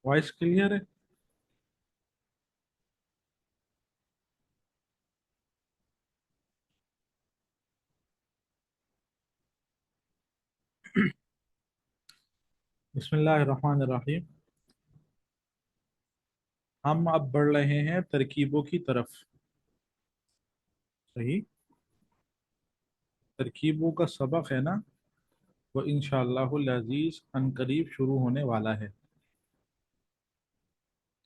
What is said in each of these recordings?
Voice clear है। बिस्मिल्लाहिर्रहमानिर्रहीम। हम अब बढ़ रहे हैं तरकीबों की तरफ। सही। तरकीबों का सबक है ना, वो इंशाअल्लाहुल अज़ीज़ अनकरीब शुरू होने वाला है।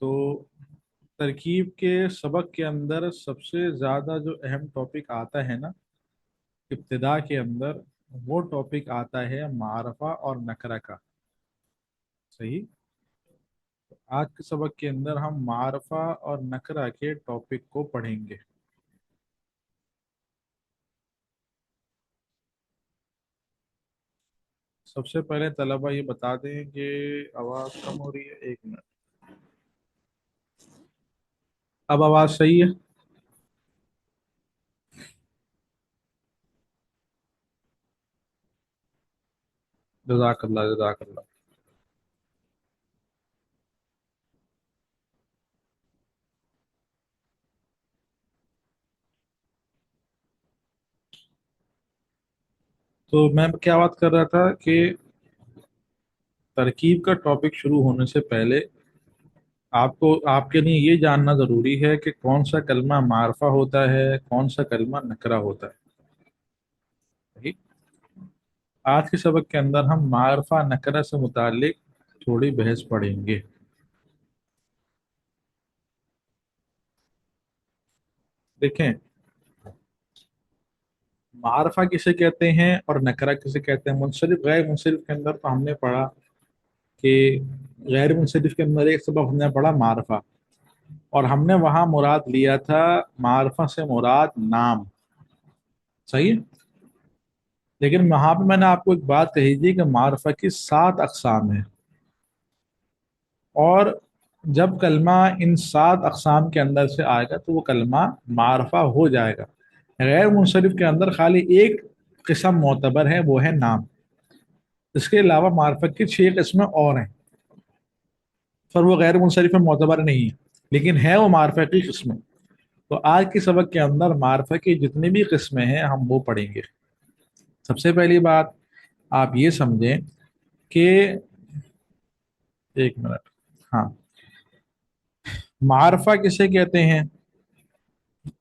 तो तरकीब के सबक के अंदर सबसे ज़्यादा जो अहम टॉपिक आता है ना इब्तिदा के अंदर, वो टॉपिक आता है मारफा और नकरा का। सही। आज के सबक के अंदर हम मारफा और नकरा के टॉपिक को पढ़ेंगे। सबसे पहले तलबा ये बता दें कि आवाज़ कम हो रही है। एक मिनट। अब आवाज़ सही है। जज़ाकल्लाह जज़ाकल्लाह। तो मैं क्या बात कर रहा था कि तरकीब का टॉपिक शुरू होने से पहले आपको आपके लिए ये जानना ज़रूरी है कि कौन सा कलमा मारफा होता है, कौन सा कलमा नकरा होता है। सही। आज के सबक के अंदर हम मारफा नकरा से मुतालिक थोड़ी बहस पढ़ेंगे। देखें, मारफा किसे कहते हैं और नकरा किसे कहते हैं। मुनसरिफ गैर मुनसरिफ के अंदर तो हमने पढ़ा कि गैर मुनसरिफ के अंदर एक सबक हमने पढ़ा मारफा, और हमने वहां मुराद लिया था मारफा से मुराद नाम। सही है। लेकिन वहां पे मैंने आपको एक बात कही थी कि मारफा की 7 अकसाम है, और जब कलमा इन 7 अकसाम के अंदर से आएगा तो वो कलमा मारफा हो जाएगा। गैर मुनसरिफ के अंदर खाली एक किस्म मोतबर है, वो है नाम। इसके अलावा मारफत की 6 किस्में और हैं, पर वो गैर मुनसरिफ में मोतबर नहीं है, लेकिन है वो मारफा की किस्में। तो आज के सबक के अंदर मारफा की जितनी भी किस्में हैं हम वो पढ़ेंगे। सबसे पहली बात आप ये समझें कि, एक मिनट, हाँ, मारफा किसे कहते हैं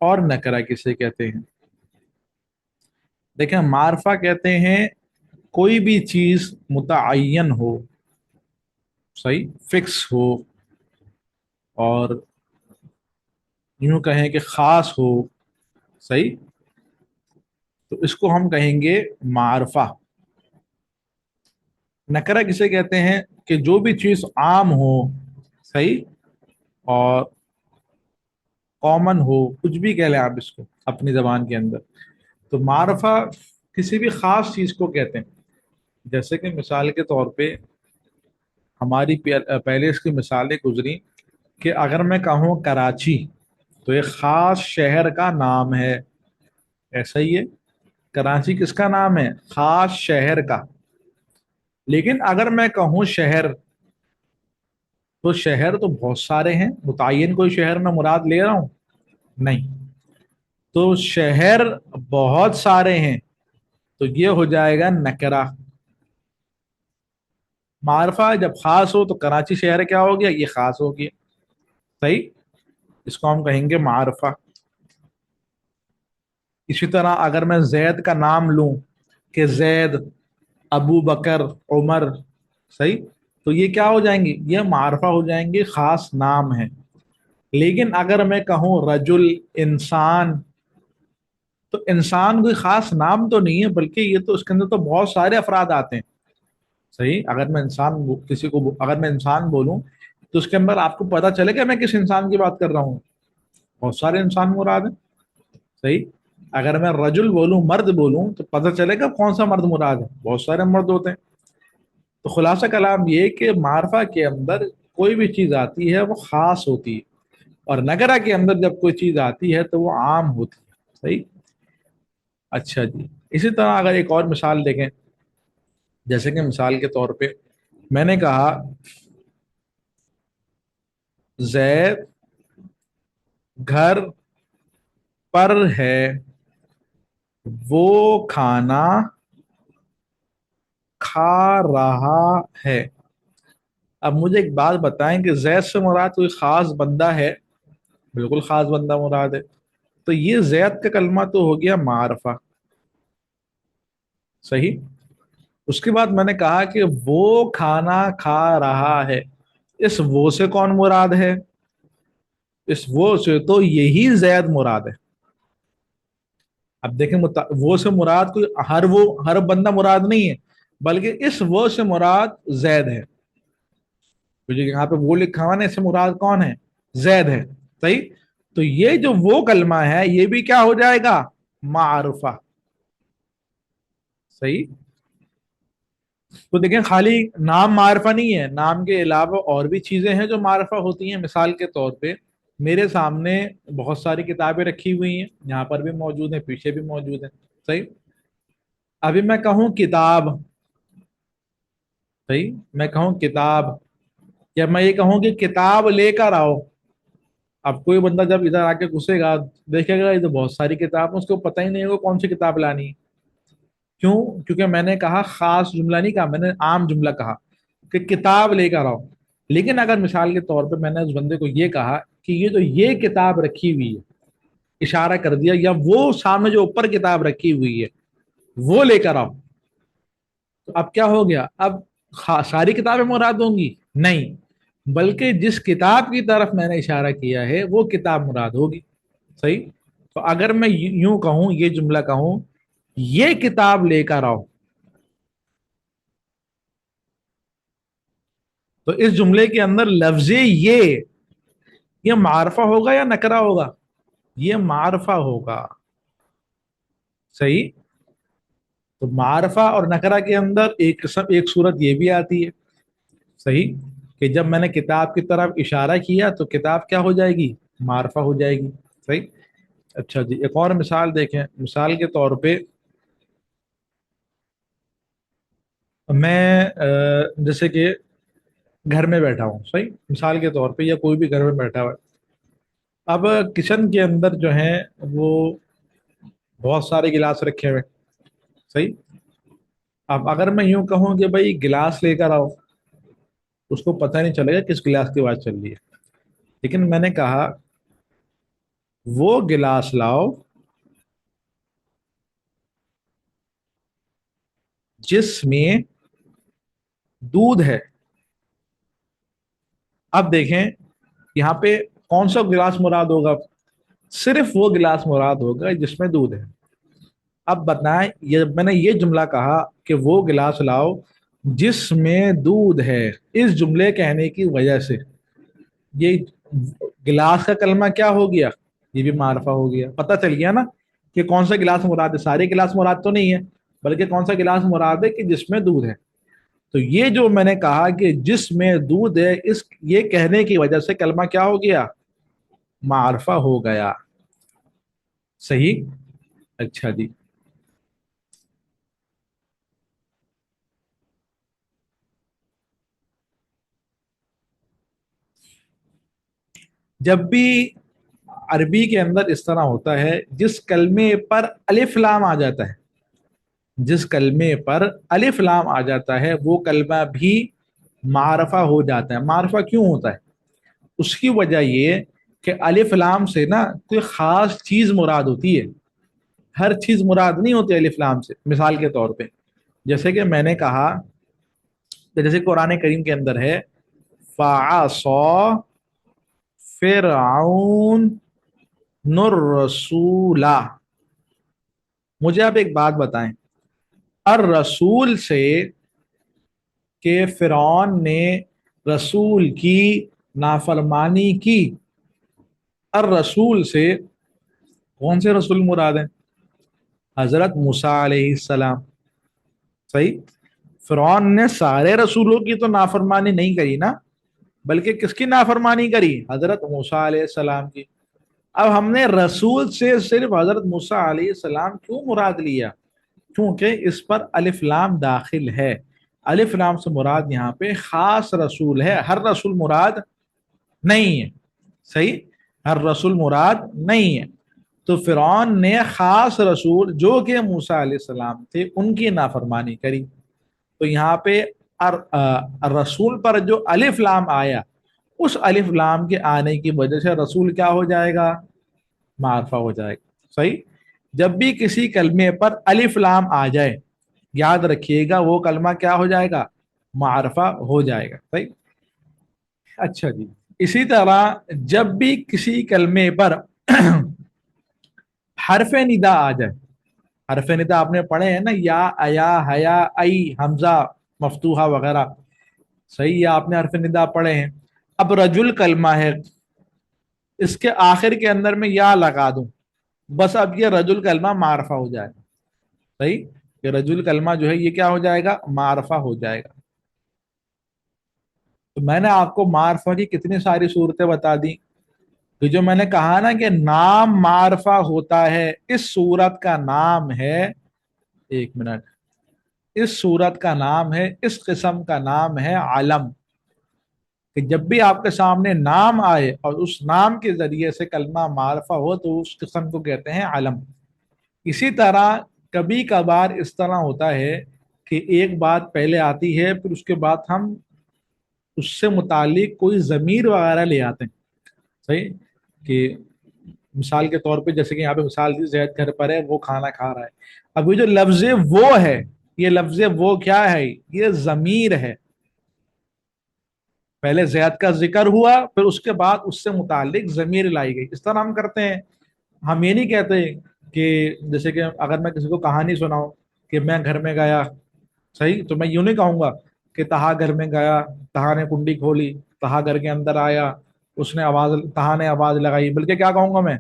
और नकरा किसे कहते हैं। देखें, मारफा कहते हैं कोई भी चीज मुतअय्यन हो, सही, फिक्स हो, और यूं कहें कि खास हो। सही। तो इसको हम कहेंगे मारफा। नकरा किसे कहते हैं कि जो भी चीज आम हो, सही, और कॉमन हो, कुछ भी कह लें आप इसको अपनी जबान के अंदर। तो मारफा किसी भी खास चीज को कहते हैं। जैसे कि मिसाल के तौर पे हमारी पहले इसकी मिसालें गुजरी कि अगर मैं कहूँ कराची, तो एक खास शहर का नाम है। ऐसा ही है, कराची किसका नाम है? खास शहर का। लेकिन अगर मैं कहूँ शहर, तो शहर तो बहुत सारे हैं, मुतय्यन कोई शहर मैं मुराद ले रहा हूँ? नहीं। तो शहर बहुत सारे हैं, तो ये हो जाएगा नकरा। मारफा जब खास हो तो कराची शहर क्या हो गया? ये खास हो गया। सही। इसको हम कहेंगे मारफा। इसी तरह अगर मैं जैद का नाम लूं कि जैद, अबू बकर, उमर, सही, तो ये क्या हो जाएंगे? ये मारफा हो जाएंगे, खास नाम है। लेकिन अगर मैं कहूँ रजुल, इंसान, तो इंसान कोई खास नाम तो नहीं है, बल्कि ये तो उसके अंदर तो बहुत सारे अफराद आते हैं। सही। अगर मैं किसी को अगर मैं इंसान बोलूं, तो उसके अंदर आपको पता चलेगा मैं किस इंसान की बात कर रहा हूँ। बहुत सारे इंसान मुराद हैं। सही। अगर मैं रजुल बोलूं, मर्द बोलूं, तो पता चलेगा कौन सा मर्द मुराद है। बहुत सारे मर्द होते हैं। तो खुलासा कलाम ये कि मारफा के अंदर कोई भी चीज आती है वो खास होती है, और नगरा के अंदर जब कोई चीज आती है तो वो आम होती है। सही। अच्छा जी। इसी तरह अगर एक और मिसाल देखें, जैसे कि मिसाल के तौर पे मैंने कहा زید گھر پر ہے، وہ کھانا کھا رہا ہے۔ اب مجھے ایک بات بتائیں کہ زید سے مراد کوئی خاص بندہ ہے؟ بالکل خاص بندہ مراد ہے۔ تو یہ زید کا کلمہ تو ہو گیا معرفہ، صحیح۔ اس کے بعد میں نے کہا کہ وہ کھانا کھا رہا ہے، اس وہ سے کون مراد ہے؟ اس وہ سے تو یہی زید مراد ہے۔ اب دیکھیں وہ سے مراد کوئی ہر بندہ مراد نہیں ہے، بلکہ اس وہ سے مراد زید ہے، کیونکہ یہاں پہ وہ لکھا ہوا نا، اس سے مراد کون ہے؟ زید ہے، صحیح۔ تو یہ جو وہ کلمہ ہے یہ بھی کیا ہو جائے گا؟ معرفہ، صحیح۔ تو دیکھیں خالی نام معرفہ نہیں ہے، نام کے علاوہ اور بھی چیزیں ہیں جو معرفہ ہوتی ہیں۔ مثال کے طور پہ میرے سامنے بہت ساری کتابیں رکھی ہوئی ہیں، یہاں پر بھی موجود ہیں، پیچھے بھی موجود ہیں، صحیح۔ ابھی میں کہوں کتاب، صحیح، میں کہوں کتاب، یا میں یہ کہوں کہ کتاب لے کر آؤ، اب کوئی بندہ جب ادھر آ کے گھسے گا، دیکھے گا یہ تو بہت ساری کتاب ہیں، اس کو پتہ ہی نہیں ہوگا کون سی کتاب لانی ہے۔ کیوں؟ کیونکہ میں نے کہا خاص جملہ نہیں کہا، میں نے عام جملہ کہا کہ کتاب لے کر آؤ۔ لیکن اگر مثال کے طور پہ میں نے اس بندے کو یہ کہا کہ یہ کتاب رکھی ہوئی ہے، اشارہ کر دیا، یا وہ سامنے جو اوپر کتاب رکھی ہوئی ہے وہ لے کر آؤ، تو اب کیا ہو گیا؟ اب ساری کتابیں مراد ہوں گی؟ نہیں، بلکہ جس کتاب کی طرف میں نے اشارہ کیا ہے وہ کتاب مراد ہوگی، صحیح۔ تو اگر میں یوں کہوں، یہ جملہ کہوں، یہ کتاب لے کر آؤ، تو اس جملے کے اندر لفظ یہ معرفہ ہوگا یا نکرہ ہوگا؟ یہ معرفہ ہوگا، صحیح۔ تو معرفہ اور نکرہ کے اندر ایک صورت یہ بھی آتی ہے، صحیح، کہ جب میں نے کتاب کی طرف اشارہ کیا تو کتاب کیا ہو جائے گی؟ معرفہ ہو جائے گی، صحیح۔ اچھا جی، ایک اور مثال دیکھیں۔ مثال کے طور پہ میں جیسے کہ گھر میں بیٹھا ہوں، صحیح، مثال کے طور پہ، یا کوئی بھی گھر میں بیٹھا ہوا ہے، اب کچن کے اندر جو ہیں وہ بہت سارے گلاس رکھے ہوئے، صحیح۔ اب اگر میں یوں کہوں کہ بھائی گلاس لے کر آؤ، اس کو پتہ نہیں چلے گا کس گلاس کی بات چل رہی ہے۔ لیکن میں نے کہا وہ گلاس لاؤ جس میں دودھ ہے، اب دیکھیں یہاں پہ کون سا گلاس مراد ہوگا؟ صرف وہ گلاس مراد ہوگا جس میں دودھ ہے۔ اب بتائیں، میں نے یہ جملہ کہا کہ وہ گلاس لاؤ جس میں دودھ ہے، اس جملے کہنے کی وجہ سے یہ گلاس کا کلمہ کیا ہو گیا؟ یہ بھی معرفہ ہو گیا، پتہ چل گیا نا کہ کون سا گلاس مراد ہے۔ سارے گلاس مراد تو نہیں ہے، بلکہ کون سا گلاس مراد ہے کہ جس میں دودھ ہے۔ تو یہ جو میں نے کہا کہ جس میں دودھ ہے، یہ کہنے کی وجہ سے کلمہ کیا ہو گیا؟ معرفہ ہو گیا، صحیح۔ اچھا جی، جب بھی عربی کے اندر اس طرح ہوتا ہے، جس کلمے پر الف لام آ جاتا ہے، جس کلمے پر الف لام آ جاتا ہے وہ کلمہ بھی معرفہ ہو جاتا ہے۔ معرفہ کیوں ہوتا ہے؟ اس کی وجہ یہ کہ الف لام سے نا کوئی خاص چیز مراد ہوتی ہے، ہر چیز مراد نہیں ہوتی الف لام سے۔ مثال کے طور پہ جیسے کہ میں نے کہا کہ جیسے قرآن کریم کے اندر ہے فَعَصَى فِرْعَوْنُ الرَّسُولَ، مجھے آپ ایک بات بتائیں، الرسول سے کہ فرعون نے رسول کی نافرمانی کی، الرسول سے کون سے رسول مراد ہیں؟ حضرت موسیٰ علیہ السلام، صحیح۔ فرعون نے سارے رسولوں کی تو نافرمانی نہیں کری نا، بلکہ کس کی نافرمانی کری؟ حضرت موسیٰ علیہ السلام کی۔ اب ہم نے رسول سے صرف حضرت موسیٰ علیہ السلام کیوں مراد لیا؟ کیونکہ اس پر الف لام داخل ہے۔ الف لام سے مراد یہاں پہ خاص رسول ہے، ہر رسول مراد नहीं है, सही, हर रसूल मुराद नहीं है। तो फिरौन ने खास रसूल जो कि मूसा अलैहिस्सलाम थे उनकी नाफरमानी करी। तो यहाँ पे रसूल पर जो अलिफ लाम आया, उस अलिफ लाम के आने की वजह से रसूल क्या हो जाएगा, मारफा हो जाएगा। सही, जब भी किसी कलमे पर अलिफ लाम आ जाए, याद रखिएगा वो कलमा क्या हो जाएगा, मारफा हो जाएगा। सही, अच्छा जी। इसी तरह जब भी किसी कलमे पर हरफ निदा आ जाए, हरफ निदा आपने पढ़े हैं ना, या अया हया आई हमजा मफ्तूहा वगैरह, सही, या आपने हरफ निदा पढ़े हैं। अब रजुल कलमा है, इसके आखिर के अंदर में या लगा दूं, बस अब ये रजुल कलमा मारफा हो जाएगा। सही, ये रजुल कलमा जो है ये क्या हो जाएगा, मारफा हो जाएगा। तो मैंने आपको मारफा की कितनी सारी सूरतें बता दी। कि जो मैंने कहा ना कि नाम मारफा होता है, इस सूरत का नाम है, एक मिनट, इस सूरत का नाम है, इस किस्म का नाम है आलम। कि जब भी आपके सामने नाम आए और उस नाम के जरिए से कलमा मारफा हो तो उस किस्म को कहते हैं आलम। इसी तरह कभी कभार इस तरह होता है कि एक बात पहले आती है, फिर उसके बाद हम उससे मुतालिक कोई ज़मीर वगैरह ले आते हैं। सही, कि मिसाल के तौर पे जैसे कि यहाँ पे मिसाल दी, जैद घर पर है, वो खाना खा रहा है। अब ये जो लफ्ज वो है, ये लफ्ज वो क्या है, ये जमीर है। पहले जैद का जिक्र हुआ, फिर उसके बाद उससे मुतालिक जमीर लाई गई। इस तरह हम करते हैं। हम ये नहीं कहते कि जैसे कि अगर मैं किसी को कहानी सुनाऊं कि मैं घर में गया, सही, तो मैं यूं नहीं कहूंगा कि तहा घर में गया, तहा ने कुंडी खोली, तहा घर के अंदर आया, उसने आवाज, तहा ने आवाज लगाई, बल्कि क्या कहूंगा मैं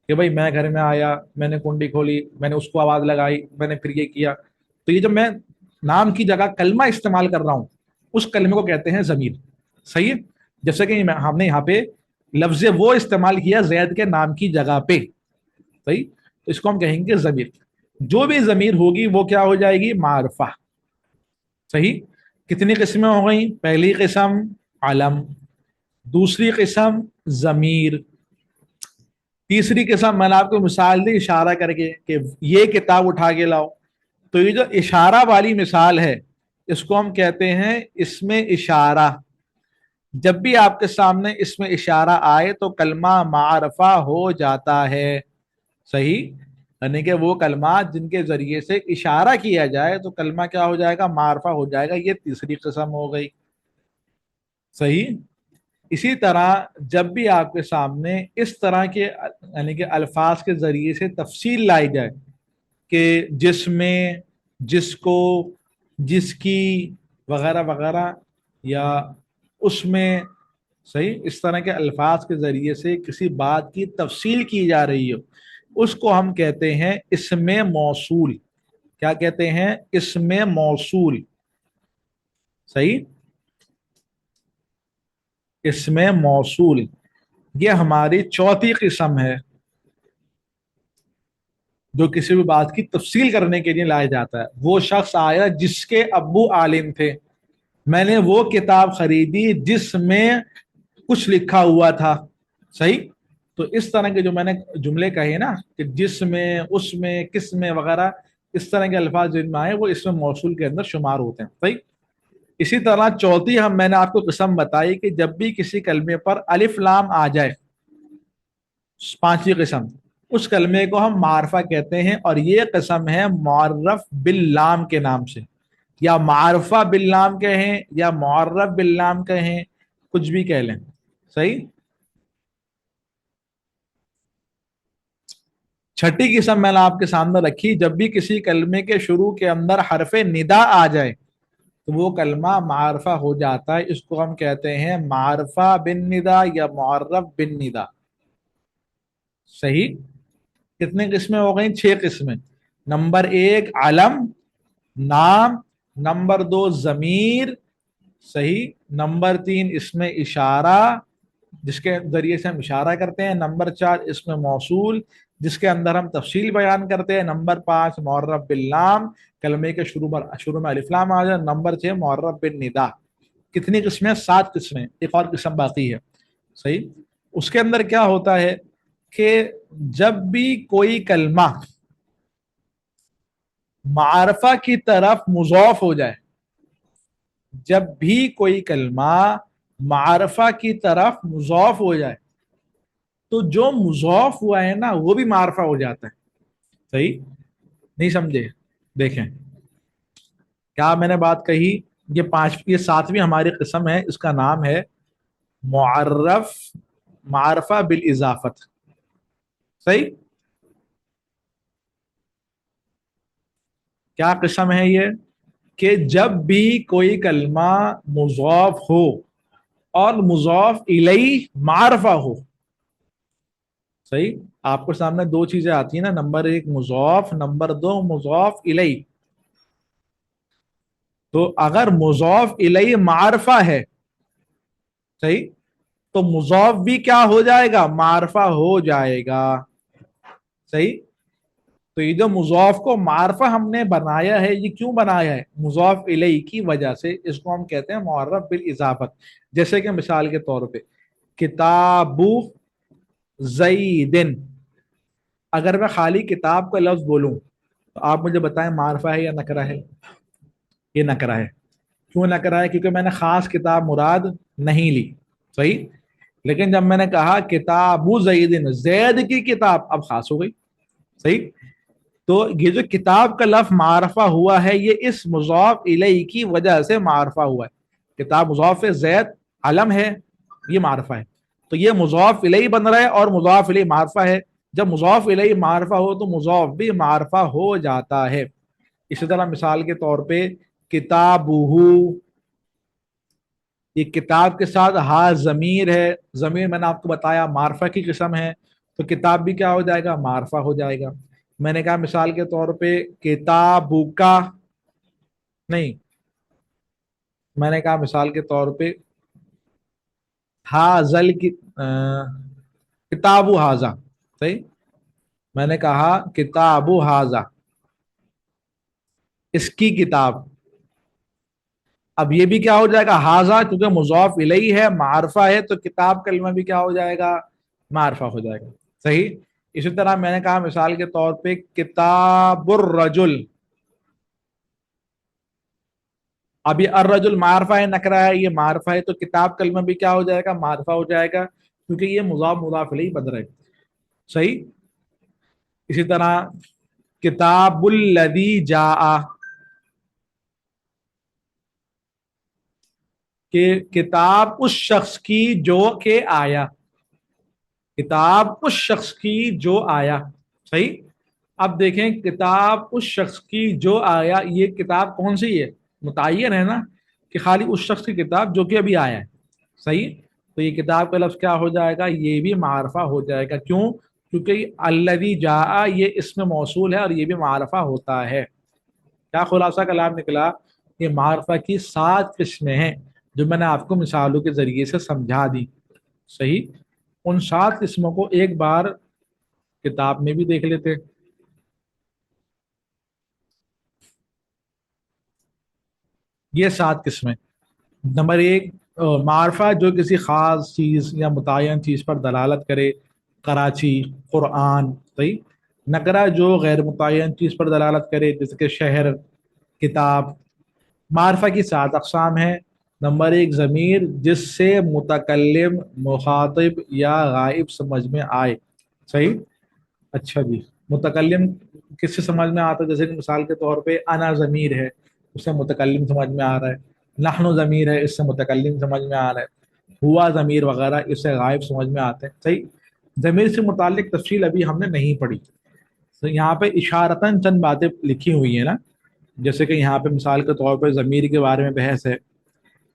कि भाई मैं घर में आया, मैंने कुंडी खोली, मैंने उसको आवाज लगाई, मैंने फिर ये किया। तो ये जब मैं नाम की जगह कलमा इस्तेमाल कर रहा हूं, उस कलमे को कहते हैं जमीर। सही है, जैसे कि हमने यहाँ पे लफ्ज वो इस्तेमाल किया जैद के नाम की जगह पे। सही, तो इसको हम कहेंगे जमीर। जो भी जमीर होगी वो क्या हो जाएगी, मारफा। सही, कितनी किस्में हो गई, पहली किस्म अलम, दूसरी किस्म जमीर, तीसरी किस्म मैंने आपको मिसाल दी इशारा करके कि ये किताब उठा के लाओ। तो ये जो इशारा वाली मिसाल है, इसको हम कहते हैं इसमें इशारा। जब भी आपके सामने इसमें इशारा आए तो कलमा मारफा हो जाता है। सही, यानी कि वो कलमा जिनके जरिए से इशारा किया जाए तो कलमा क्या हो जाएगा, मारफा हो जाएगा। ये तीसरी किस्म हो गई। सही, इसी तरह जब भी आपके सामने इस तरह के यानी कि अल्फाज के जरिए से तफसील लाई जाए कि जिसमें, जिसको, जिसकी, वगैरह वगैरह, या उसमें, सही, इस तरह के अल्फाज के जरिए से किसी बात की तफसील की जा रही हो, उसको हम कहते हैं इसमें मौसूल। क्या कहते हैं, इसमें मौसूल। सही, इसमें मौसूल, ये हमारी चौथी किस्म है जो किसी भी बात की तफसील करने के लिए लाया जाता है। वो शख्स आया जिसके अब्बू आलिम थे, मैंने वो किताब खरीदी जिसमें कुछ लिखा हुआ था। सही, तो इस तरह के जो मैंने जुमले कहे ना कि जिसमें, उसमें, किसमें वगैरह, इस तरह के अल्फाज जिनमें आए वो इसमें मौसूल के अंदर शुमार होते हैं। सही, इसी तरह चौथी हम मैंने आपको किस्म बताई कि जब भी किसी कलमे पर अलिफ लाम आ जाए, पांचवी किस्म, उस कलमे को हम मारफा कहते हैं। और ये किस्म है मुअर्रफ बिल्लाम के नाम से, या मारफा बिल्लाम कहें या मुअर्रफ बिल्लाम कहें, कुछ भी कह लें। सही, छठी किस्म मैंने आपके सामने रखी, जब भी किसी कलमे के शुरू के अंदर हरफे निदा आ जाए तो वो कलमा मारफा हो जाता है। इसको हम कहते हैं मारफा बिन निदा या मुअर्रफ बिन निदा। सही, कितने किस्में हो गई, छह किस्में। नंबर एक अलम, नाम। नंबर दो जमीर। सही, नंबर तीन इसमें इशारा, जिसके जरिए से हम इशारा करते हैं। नंबर चार इसमें मौसूल, जिसके अंदर हम तफसील बयान करते हैं। नंबर पांच मुअर्रफ बिल्लाम, कलमे के शुरू में अलिफ्लाम आ जाए। नंबर छह मुअर्रफ बिन निदा। कितनी किस्में, सात किस्में। एक और किस्म बाकी है, صحیح. اس کے اندر کیا ہوتا ہے کہ جب بھی کوئی کلمہ معرفہ کی طرف مضاف ہو جائے، جب بھی کوئی کلمہ معرفہ کی طرف مضاف ہو جائے تو جو مضاف ہوا ہے نا وہ بھی معرفہ ہو جاتا ہے. صحیح نہیں سمجھے؟ دیکھیں کیا میں نے بات کہی. یہ ساتویں ہماری قسم ہے، اس کا نام ہے معرف معرفہ بالاضافت. صحیح. کیا قسم ہے یہ؟ کہ جب بھی کوئی کلمہ مضاف ہو اور مضاف الیہ معرفہ ہو. صحیح. آپ کو سامنے دو چیزیں آتی ہیں نا، نمبر ایک مضاف، نمبر دو مضاف الیہ. تو اگر مضاف الیہ معرفہ ہے، صحیح، تو مضاف بھی کیا ہو جائے گا؟ معرفہ ہو جائے گا. صحیح. تو یہ جو مضاف کو معرفہ ہم نے بنایا ہے، یہ کیوں بنایا ہے؟ مضاف الیہ کی وجہ سے. اس کو ہم کہتے ہیں معرف بالاضافت. جیسے کہ مثال کے طور پہ کتاب زیدن، اگر میں خالی کتاب کا لفظ بولوں تو آپ مجھے بتائیں معرفہ ہے یا نکرہ ہے؟ یہ نکرہ ہے. کیوں نکرہ ہے؟ کیونکہ میں نے خاص کتاب مراد نہیں لی. صحیح. لیکن جب میں نے کہا کتاب زیدن، زید کی کتاب، اب خاص ہو گئی. صحیح. تو یہ جو کتاب کا لفظ معرفہ ہوا ہے یہ اس مضاف الیہ کی وجہ سے معرفہ ہوا ہے. کتاب مضاف زید علم ہے، یہ معرفہ ہے. تو یہ مضاف الیہ بن رہا ہے اور مضاف الیہ معرفہ ہے. جب مضاف الیہ معرفہ ہو تو مضاف بھی معرفہ ہو جاتا ہے. اسی طرح مثال کے طور پہ کتابہ، یہ کتاب کے ساتھ ہا ضمیر ہے. ضمیر میں نے آپ کو بتایا معرفہ کی قسم ہے، تو کتاب بھی کیا ہو جائے گا؟ معرفہ ہو جائے گا. میں نے کہا مثال کے طور پہ کتابو کا، نہیں، میں نے کہا مثال کے طور پہ ہاضل کی کتابو ہاضا. صحیح. میں نے کہا کتابو ہاضا، اس کی کتاب. اب یہ بھی کیا ہو جائے گا؟ ہاضا، کیونکہ مضاف الیہ ہے، معرفہ ہے، تو کتاب کلمہ بھی کیا ہو جائے گا؟ معرفہ ہو جائے گا. صحیح. اسی طرح میں نے کہا مثال کے طور پہ کتاب الرجل. اب یہ الرجل معرفہ ہے نکرہ ہے؟ یہ معرفہ ہے، تو کتاب کلمہ بھی کیا ہو جائے گا؟ معرفہ ہو جائے گا، کیونکہ یہ مضاف مضاف الیہ بن رہا ہے. صحیح. اسی طرح کتاب الذی جاء، کہ کتاب اس شخص کی جو کہ آیا. کتاب اس شخص کی جو آیا. صحیح. اب دیکھیں کتاب اس شخص کی جو آیا، یہ کتاب کون سی ہے؟ متعین ہے نا کہ خالی اس شخص کی کتاب جو کہ ابھی آیا ہے. صحیح. تو یہ کتاب کا لفظ کیا ہو جائے گا؟ یہ بھی معرفہ ہو جائے گا. کیوں؟ کیونکہ الذی جاء یہ اسم موصول ہے اور یہ بھی معرفہ ہوتا ہے. کیا خلاصہ کلام نکلا؟ یہ معرفہ کی 7 قسمیں ہیں جو میں نے آپ کو مثالوں کے ذریعے سے سمجھا دی. صحیح. ان 7 قسموں کو ایک بار کتاب میں بھی دیکھ لیتے. یہ 7 قسمیں. نمبر ایک، معرفہ جو کسی خاص چیز یا متعین چیز پر دلالت کرے. کراچی، قرآن. صحیح. نکرہ جو غیر متعین چیز پر دلالت کرے، جیسے کہ شہر، کتاب. معرفہ کی 7 اقسام ہیں. نمبر ایک ضمیر، جس سے متکلم، مخاطب یا غائب سمجھ میں آئے. صحیح. اچھا جی، متکلم کس سے سمجھ میں آتا ہے؟ جیسے کہ مثال کے طور پہ انا ضمیر ہے، اس سے متکلم سمجھ میں آ رہا ہے. نحن ضمیر ہے، اس سے متکلم سمجھ میں آ رہا ہے. ہوا ضمیر وغیرہ، اس سے غائب سمجھ میں آتے ہیں. صحیح. ضمیر سے متعلق تفصیل ابھی ہم نے نہیں پڑھی. تو یہاں پہ اشارتاً چند باتیں لکھی ہوئی ہیں نا، جیسے کہ یہاں پہ مثال کے طور پہ ضمیر کے بارے میں بحث ہے.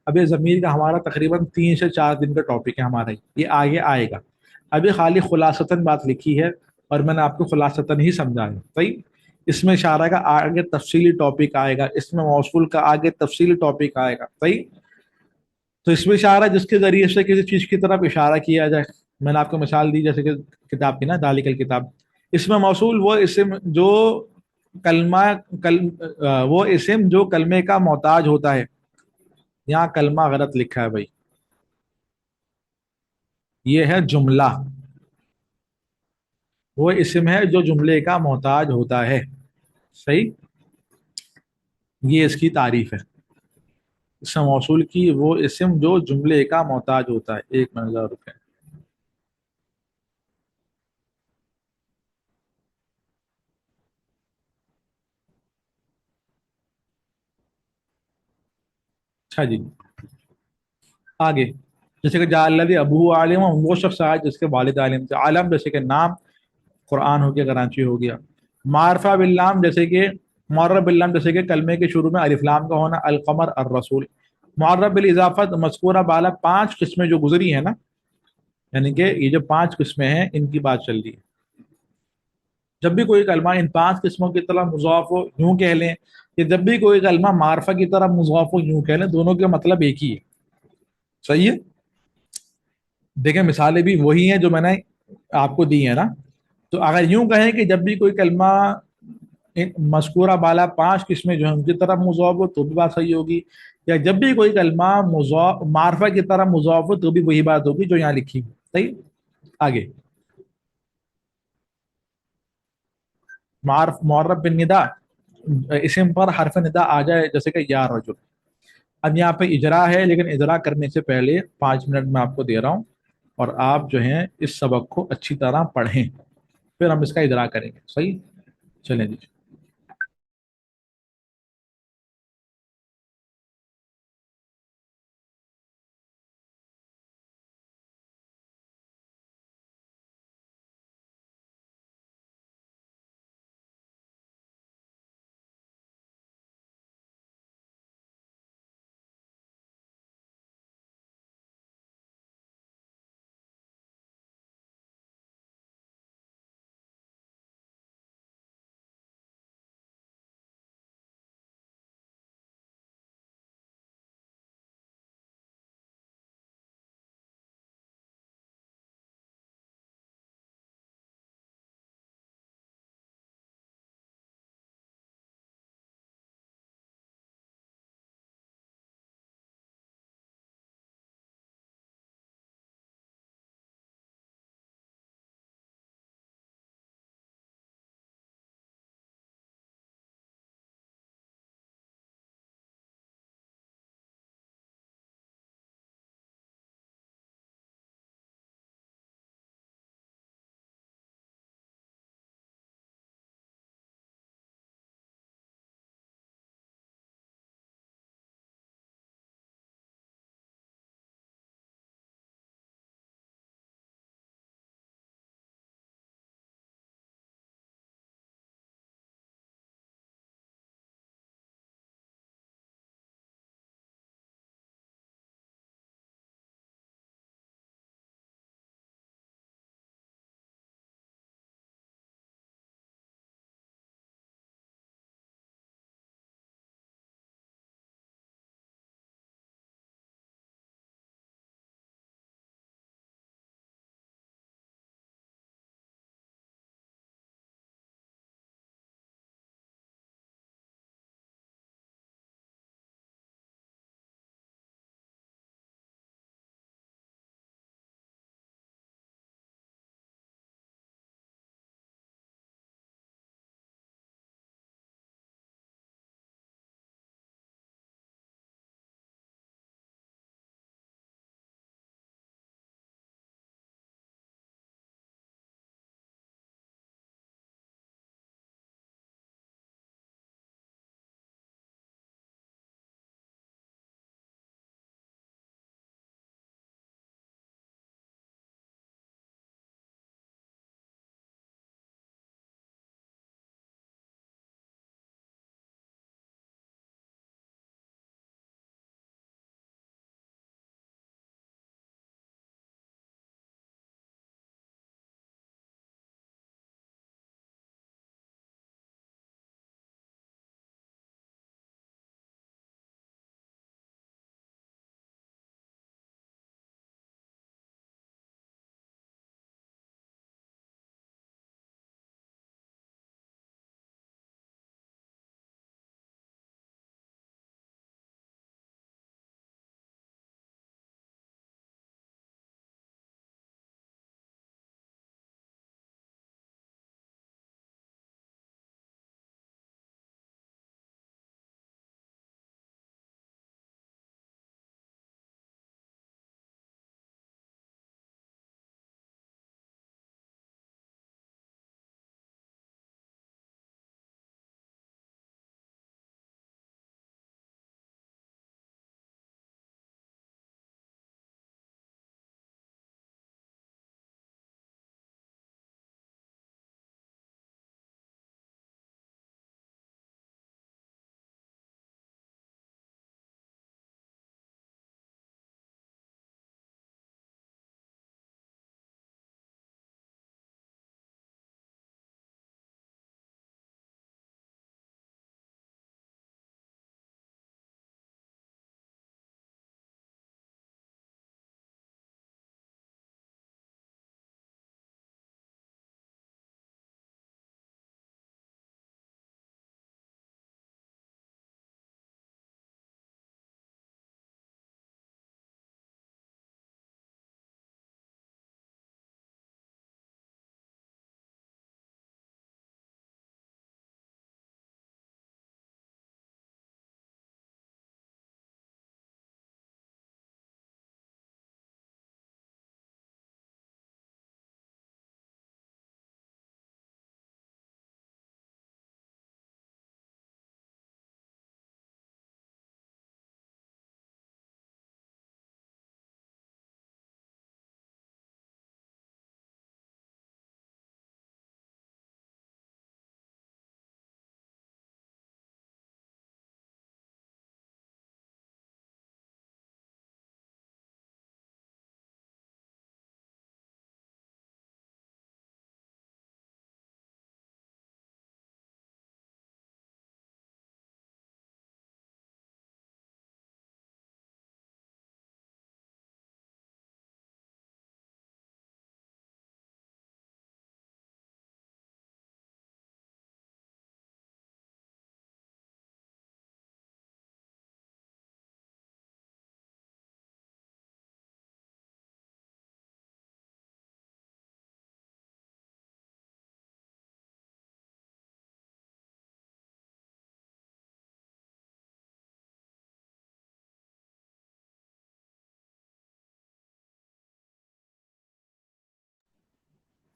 اب یہ ضمیر کا ہمارا تقریباً 3 سے 4 دن کا ٹاپک ہے ہمارا، یہ آگے آئے گا. ابھی خالی خلاصتاً بات لکھی ہے اور میں نے آپ کو خلاصتاً ہی سمجھایا. صحیح. اس میں اشارہ کا آگے تفصیلی ٹاپک آئے گا، اس میں موصول کا آگے تفصیلی ٹاپک آئے گا. صحیح. تو اس میں اشارہ جس کے ذریعے سے کسی چیز کی طرف اشارہ کیا جائے. میں نے آپ کو مثال دی جیسے کہ کتاب کی نا، ذالک الکتاب. اس میں موصول وہ اسم جو کلمہ وہ اسم جو کلمے کا محتاج ہوتا ہے. یہاں کلمہ غلط لکھا ہے بھائی. یہ ہے جملہ، وہ اسم ہے جو جملے کا محتاج ہوتا ہے. صحیح. یہ اس کی تعریف ہے اسم موصول کی، وہ اسم جو جملے کا محتاج ہوتا ہے. ایک منٹ ذرا رکیں. اچھا جی، آگے. جیسے کہ جا الذی ابو عالم، وہ شخص آیا جس کے والد عالم تھے. عالم جیسے کہ نام، قرآن ہو گیا، کراچی ہو گیا. معرفہ باللام جیسے کہ، معرب باللام جیسے کہ کلمے کے شروع میں الف لام کا ہونا. القمر، الرسول. معرب بالاضافت مذکورہ بالا 5 قسمیں جو گزری ہیں نا، یعنی کہ یہ جو 5 قسمیں ہیں ان کی بات چل رہی ہے. جب بھی کوئی کلمہ ان 5 قسموں کی طرح مضاف ہو یوں کہہ لیں، کہ جب بھی کوئی کلمہ معرفہ کی طرح مضاف ہو یوں کہہ لیں، دونوں کے مطلب ایک ہی ہے. صحیح ہے. دیکھیں مثالیں بھی وہی ہیں جو میں نے آپ کو دی ہیں نا. تو اگر یوں کہیں کہ جب بھی کوئی کلمہ مذکورہ بالا 5 قسمیں جو ہیں ان کی طرف مضاف ہو تو بھی بات صحیح ہوگی، یا جب بھی کوئی کلمہ معرفہ کی طرف مضاف ہو تو بھی وہی بات ہوگی جو یہاں لکھی. صحیح. آگے. معرب بن ندا، اسم پر حرف ندا آ جائے جیسے کہ یا رجل. اب یہاں پہ اجرا ہے، لیکن اجرا کرنے سے پہلے 5 منٹ میں آپ کو دے رہا ہوں، اور آپ جو ہیں اس سبق کو اچھی طرح پڑھیں، پھر ہم اس کا اجرا کریں گے. صحیح. چلیں جی.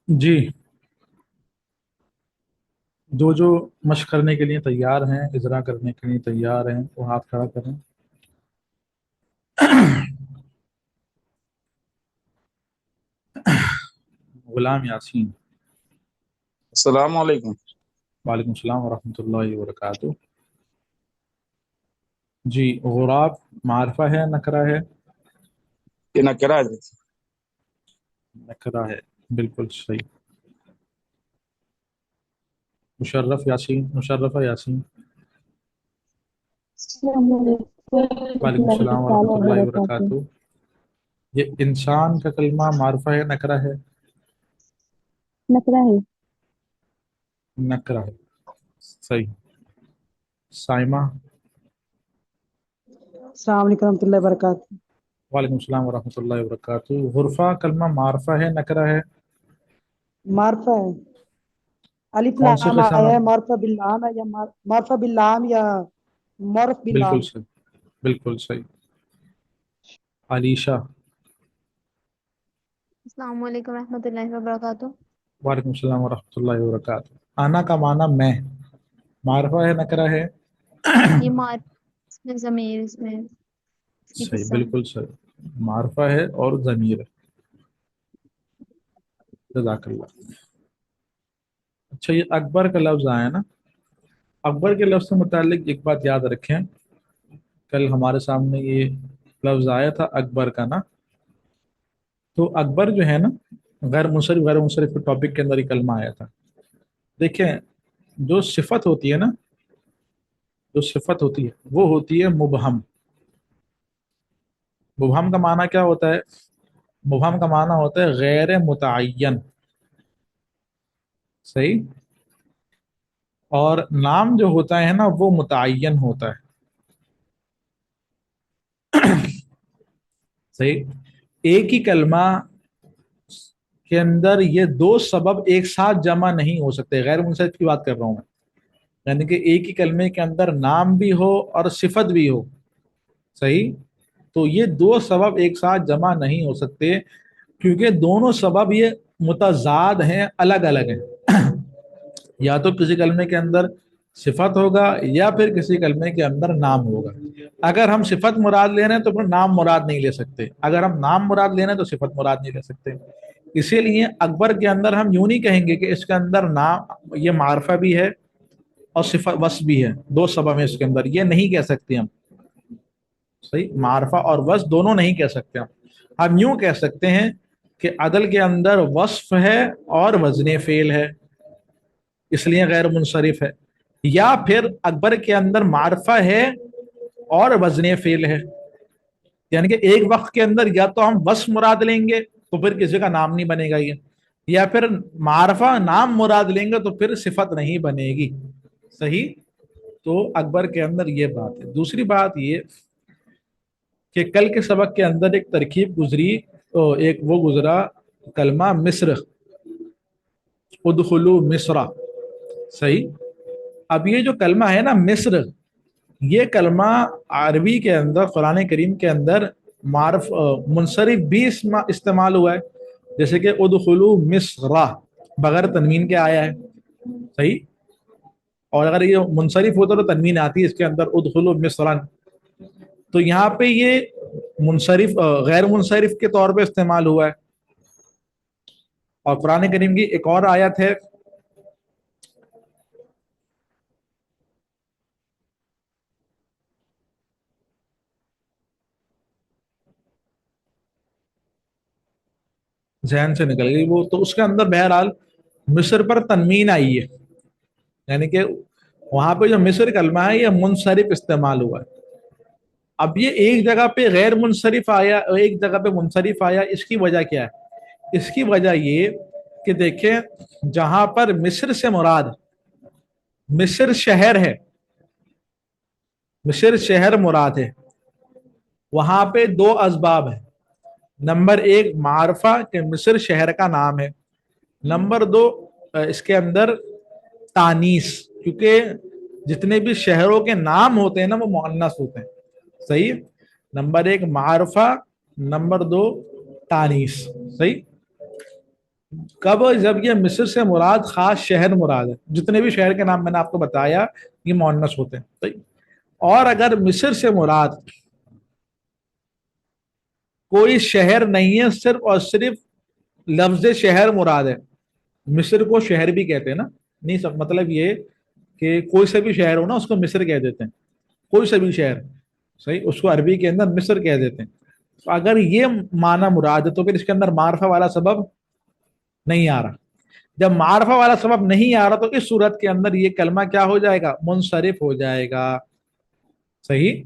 جی जो जो मशक करने के लिए तैयार हैं, इजरा करने के लिए तैयार हैं, वो हाथ खड़ा करें। गुलाम यासीन। अस्सलाम वालेकुम। वालेकुम सलाम वरहमतुल्लाहि वबरकातुहू। जी गुराब मारफा है नकरा है? ये नकरा है। नकरा है, बिल्कुल सही। मुशर्रफ यासीन, मुशर्रफा यासीन। वालेकुम सलाम वरहमतुल्लाहि वबरकातुहू। वबरकातुहू। ये इंसान का कलमा मारफा है नकरा है? नकरा है। नकरा है, सही। साइमा। अस्सलाम वालेकुम रहमतुल्लाहि व बरकातहू। वालेकुम सलाम वरहमतुल्लाहि वबरकातुहू। गुरफा कलमा मारफा है नकरा है? मारफा है। अलिफ कौन सी लाम किस्म आया है? है, मारफा बिल्लाम है या मारफा बिल्लाम या मौरफ बिल्कुल बिल्लाम। सही, बिल्कुल सही। अलीशा। अस्सलाम वालेकुम रहमतुल्लाहि व बरकातुहू। वालेकुम सलाम वरहमतुल्लाहि वबरकातुहू। आना का माना मैं, मारफा है नकरा है? ये मार इसमें ज़मीर इसमें इसकी सही, किस्म। बिल्कुल सही। मारफा है और ज़मीर है। जज़ाकल्लाह। अच्छा, ये अकबर का लफ्ज़ आया ना, अकबर के लफ्ज़ से मुताल्लिक एक बात याद रखें। कल हमारे सामने ये लफ्ज़ आया था अकबर का ना, तो अकबर जो है ना, गैर मुनसरिफ के टॉपिक के अंदर ही कलमा आया था। देखें, जो सिफत होती है ना, जो सिफत होती है वो होती है मुबहम। मुबहम का माना क्या होता है? मुबहम का माना होता है गैर मुतअय्यन। सही। और नाम जो होता है ना वो मुतअय्यन होता है। सही। एक ही कलमा के अंदर ये दो सबब एक साथ जमा नहीं हो सकते। गैर मुनसरिफ की बात कर रहा हूं मैं, यानी कि एक ही कलमे के अंदर नाम भी हो और सिफत भी हो। सही। तो ये दो सबब एक साथ जमा नहीं हो सकते, क्योंकि दोनों सबब ये मुतजाद हैं, अलग अलग हैं। या तो किसी कलमे के अंदर सिफत होगा या फिर किसी कलमे के अंदर नाम होगा। अगर हम सिफत मुराद ले रहे हैं तो फिर नाम मुराद नहीं ले सकते, अगर हम नाम मुराद ले रहे हैं तो सिफत मुराद नहीं ले सकते। इसीलिए अकबर के अंदर हम यूं नहीं कहेंगे कि इसके अंदर नाम, ये मारफा भी है और सिफत वस भी है, दो सबब है इसके अंदर, ये नहीं कह सकते हम। सही। मारफा और वस दोनों नहीं कह सकते हम यूं कह सकते हैं कि अदल के अंदर वस्फ है और वजन फेल है, इसलिए गैर मुनसरिफ है। या फिर अकबर के अंदर मारफा है और वजन फेल है, यानी कि एक वक्त के अंदर या तो हम वस्फ मुराद लेंगे तो फिर किसी का नाम नहीं बनेगा ये, या फिर मारफा नाम मुराद लेंगे तो फिर सिफत नहीं बनेगी। सही। तो अकबर के अंदर ये बात है। दूसरी बात ये कि कल के सबक के अंदर एक तरकीब गुजरी, तो एक वो गुजरा कलमा मिस्र, उदखुलू मिस्रा। सही। अब ये जो कलमा है ना मिस्र, ये कलमा अरबी के अंदर कुरान करीम के अंदर मारफ मुनसरिफ भी इस्तेमाल हुआ है, जैसे कि उदखुलू मिस्रा बगैर तनवीन के आया है। सही। और अगर ये मुनसरिफ होता तो तनवीन आती है इसके अंदर, उदखुलू मिस्रन। तो यहाँ पे ये मुनसरिफ गैर मुनसरिफ के तौर पे इस्तेमाल हुआ है। और कुरान करीम की एक और आयत है, जहन से निकल गई वो, तो उसके अंदर बहरहाल मिस्र पर तनवीन आई है, यानी कि वहां पे जो मिस्र कलमा है ये मुनसरिफ इस्तेमाल हुआ है। अब ये एक जगह पे गैर मुनसरिफ आया, एक जगह पे मुनसरिफ आया, इसकी वजह क्या है? इसकी वजह ये कि देखें, जहां पर मिस्र से मुराद मिस्र शहर है, मिस्र शहर मुराद है, वहां पे दो असबाब है। नंबर एक मारफा के मिस्र शहर का नाम है। नंबर दो इसके अंदर तानीस, क्योंकि जितने भी शहरों के नाम होते हैं ना वो मुअन्नस होते हैं। सही। नंबर एक मारफा, नंबर दो तानीस। सही। کب؟ جب یہ مصر سے مراد خاص شہر مراد ہے. جتنے بھی شہر کے نام میں نے آپ کو بتایا یہ مؤنث ہوتے ہیں. صحیح. اور اگر مصر سے مراد کوئی شہر نہیں ہے، صرف اور صرف لفظ شہر مراد ہے. مصر کو شہر بھی کہتے ہیں نا، نہیں سب مطلب یہ کہ کوئی سا بھی شہر ہو نا اس کو مصر کہہ دیتے ہیں. کوئی سا بھی شہر، صحیح، اس کو عربی کے اندر مصر کہہ دیتے ہیں. تو اگر یہ معنی مراد ہے تو پھر اس کے اندر معرفہ والا سبب نہیں آ رہا. جب معرفہ والا سبب نہیں آ رہا تو اس صورت کے اندر یہ کلمہ کیا ہو جائے گا؟ منصرف ہو جائے گا. صحیح.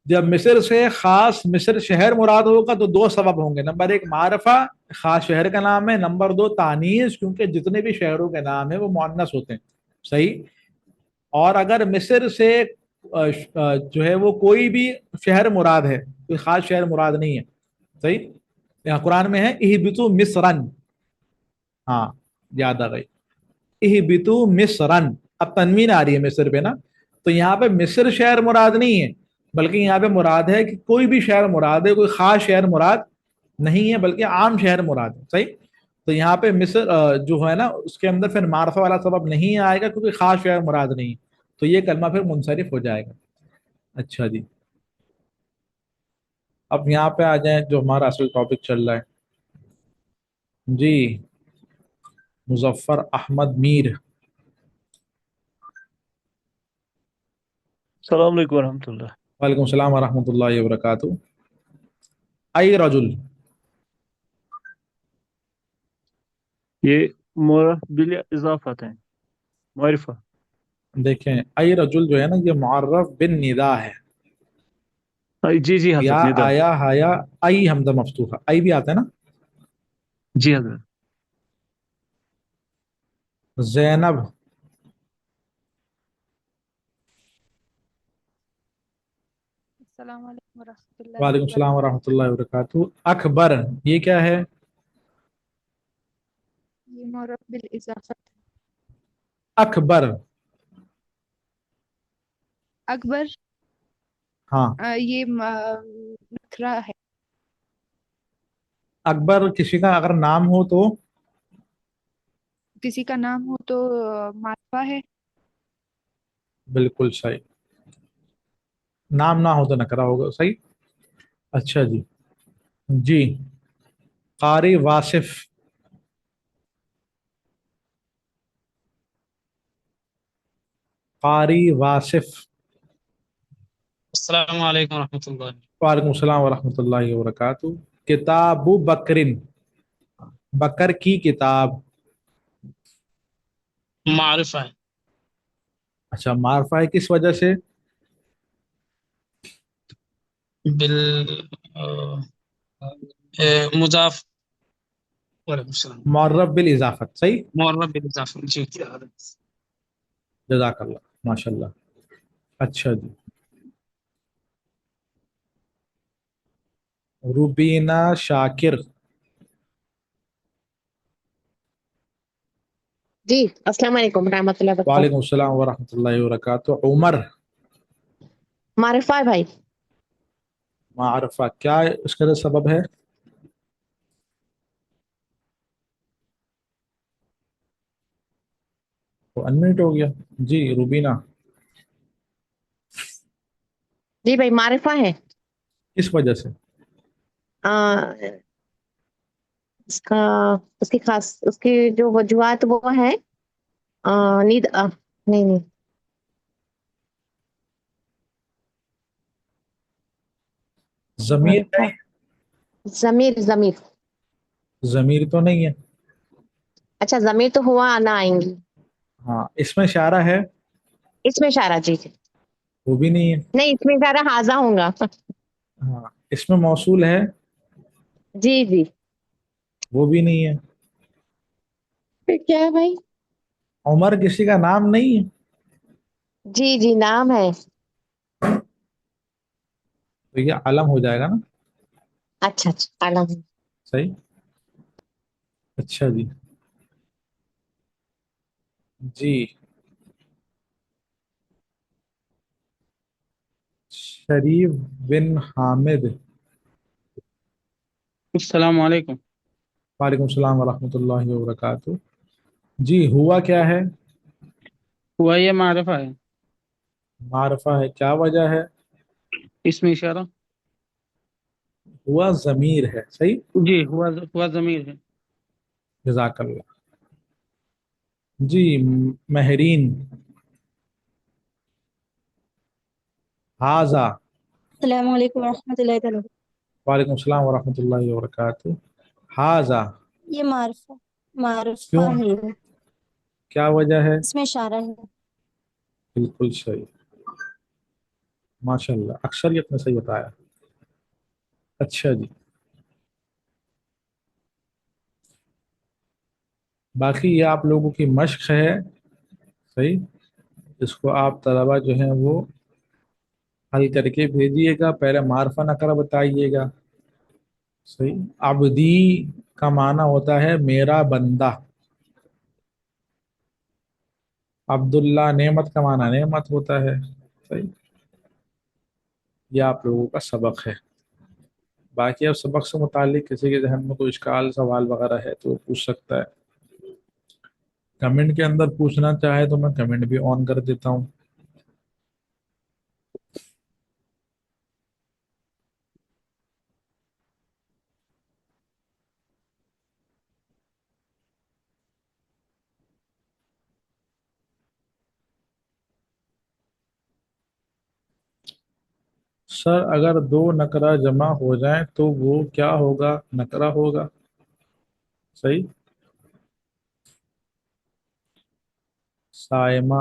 جب مصر سے خاص مصر شہر مراد ہوگا تو دو سبب ہوں گے. نمبر ایک معرفہ، خاص شہر کا نام ہے. نمبر دو تانیث، کیونکہ جتنے بھی شہروں کے نام ہیں وہ مؤنث ہوتے ہیں. صحیح. اور اگر مصر سے جو ہے وہ کوئی بھی شہر مراد ہے، کوئی خاص شہر مراد نہیں ہے. صحیح. یہاں قرآن میں ہے اہبطوا مصرن. ہاں یاد آ گئی. اہبطوا مصرن، اب تنوین آ رہی ہے مصر پہ نا، تو یہاں پہ مصر شہر مراد نہیں ہے بلکہ یہاں پہ مراد ہے کہ کوئی بھی شہر مراد ہے، کوئی خاص شہر مراد نہیں ہے بلکہ عام شہر مراد ہے. صحیح. تو یہاں پہ مصر جو ہے نا اس کے اندر پھر معرفہ والا سبب نہیں آئے گا کیونکہ خاص شہر مراد نہیں. تو یہ کلمہ پھر منصرف ہو جائے گا. اچھا جی، اب یہاں پہ آ جائیں جو ہمارا اصل ٹاپک چل رہا ہے. جی مظفر احمد میر. السلام علیکم ورحمۃ اللہ. وعلیکم السلام ورحمۃ اللہ وبرکاتہ. ای رجل، یہ معرف بال اضافت ہیں، معرفہ. دیکھیں ای رجل جو ہے نا یہ معرف بن ندا ہے. جی جی یا حضرت، ندا. آیا ہایا ای حمزہ مفتوحہ، ای بھی آتا ہے نا. جی حضرت. زینب، السلام علیکم ورحمۃ اللہ وعلیکم السلام وبرکاتہ. ورحمۃ اللہ وبرکاتہ. اکبر، یہ کیا ہے؟ یہ معرف بالاضافت. اکبر. اکبر ہاں یہ نکرہ ہے. اکبر کسی کا اگر نام ہو تو کسی کا نام ہو تو معرفہ ہے. بالکل صحیح. نام نہ ہو تو نکرا ہوگا. صحیح. اچھا جی. جی قاری واصف، قاری واصف. السلام علیکم ورحمۃ اللہ. وعلیکم السلام ورحمۃ اللہ وبرکاتہ. کتاب بکرن، بکر کی کتاب. معرفہ ہے. اچھا معرفہ ہے کس وجہ سے؟ بال مضاف. وعلیکم السلام. معرف بالاضافت. صحیح. معرب بالاضافہ. جی. جزاک اللہ، ماشاء اللہ. اچھا جی. روبینہ شاکر. جی السلام علیکم ورحمۃ اللہ وبرکاتہ. وعلیکم السلام ورحمۃ اللہ وبرکاتہ. عمر، معرفہ ہے بھائی. معرفہ کیا اس کا سبب ہے؟ تو انمیٹ ہو گیا. جی روبینہ، جی بھائی معرفہ ہے. کس وجہ سے؟ آ، اس کا اس کی خاص اس کی جو وجوہات وہ ہے نیند نہیں نہیں ضمیر معرفہ، ہے؟ ضمیر. ضمیر تو نہیں ہے. اچھا ضمیر تو ہوا نہ آئیں گی. ہاں اس میں اشارہ ہے؟ اس میں اشارہ، جی جی. وہ بھی نہیں ہے. نہیں اس میں اشارہ حاضہ ہوں گا. ہاں اس میں موصول ہے؟ جی جی. وہ بھی نہیں ہے. پھر کیا ہے بھائی؟ عمر کسی کا نام نہیں ہے. جی جی نام ہے. تو یہ علم ہو جائے گا نا. اچھا اچھا علم. صحیح. اچھا جی. جی شریف بن حامد. السلام علیکم. वालेकुम सलाम वरहमतुल्लाहि वबरकातुहू। जी, हुआ क्या है? हुआ ये मारिफा है, मारफा है, क्या वजह है? इसमें इशारा। हुआ ज़मीर है, सही। जी, हुआ जमीर है। जज़ाकल्लाह। जी, महरीन। हाजा। अस्सलाम वालेकुम रहमतुल्लाहि ताला। वालेकुम सलाम वरहमतुल्लाहि वबरकातुहू। हाजा। ये मारफा मारफा क्यों? है, क्या वजह है? इसमें इशारा है। बिल्कुल सही, माशाल्लाह, अक्सरियत ने सही बताया। अच्छा जी, बाकी ये आप लोगों की मश्क है, सही। इसको आप तलबा जो हैं वो हल करके भेजिएगा। पहले मारफा नकरा बताइएगा, सही। अब्दी का माना होता है मेरा बंदा। अब्दुल्ला नेमत का माना नेमत होता है, सही। यह आप लोगों का सबक है। बाकी अब सबक से मुतालिक किसी के जहन में कोई इश्काल सवाल वगैरह है तो वो पूछ सकता है। कमेंट के अंदर पूछना चाहे तो मैं कमेंट भी ऑन कर देता हूँ। सर, अगर दो नकरा जमा हो जाए तो वो क्या होगा? नकरा होगा, सही। साइमा।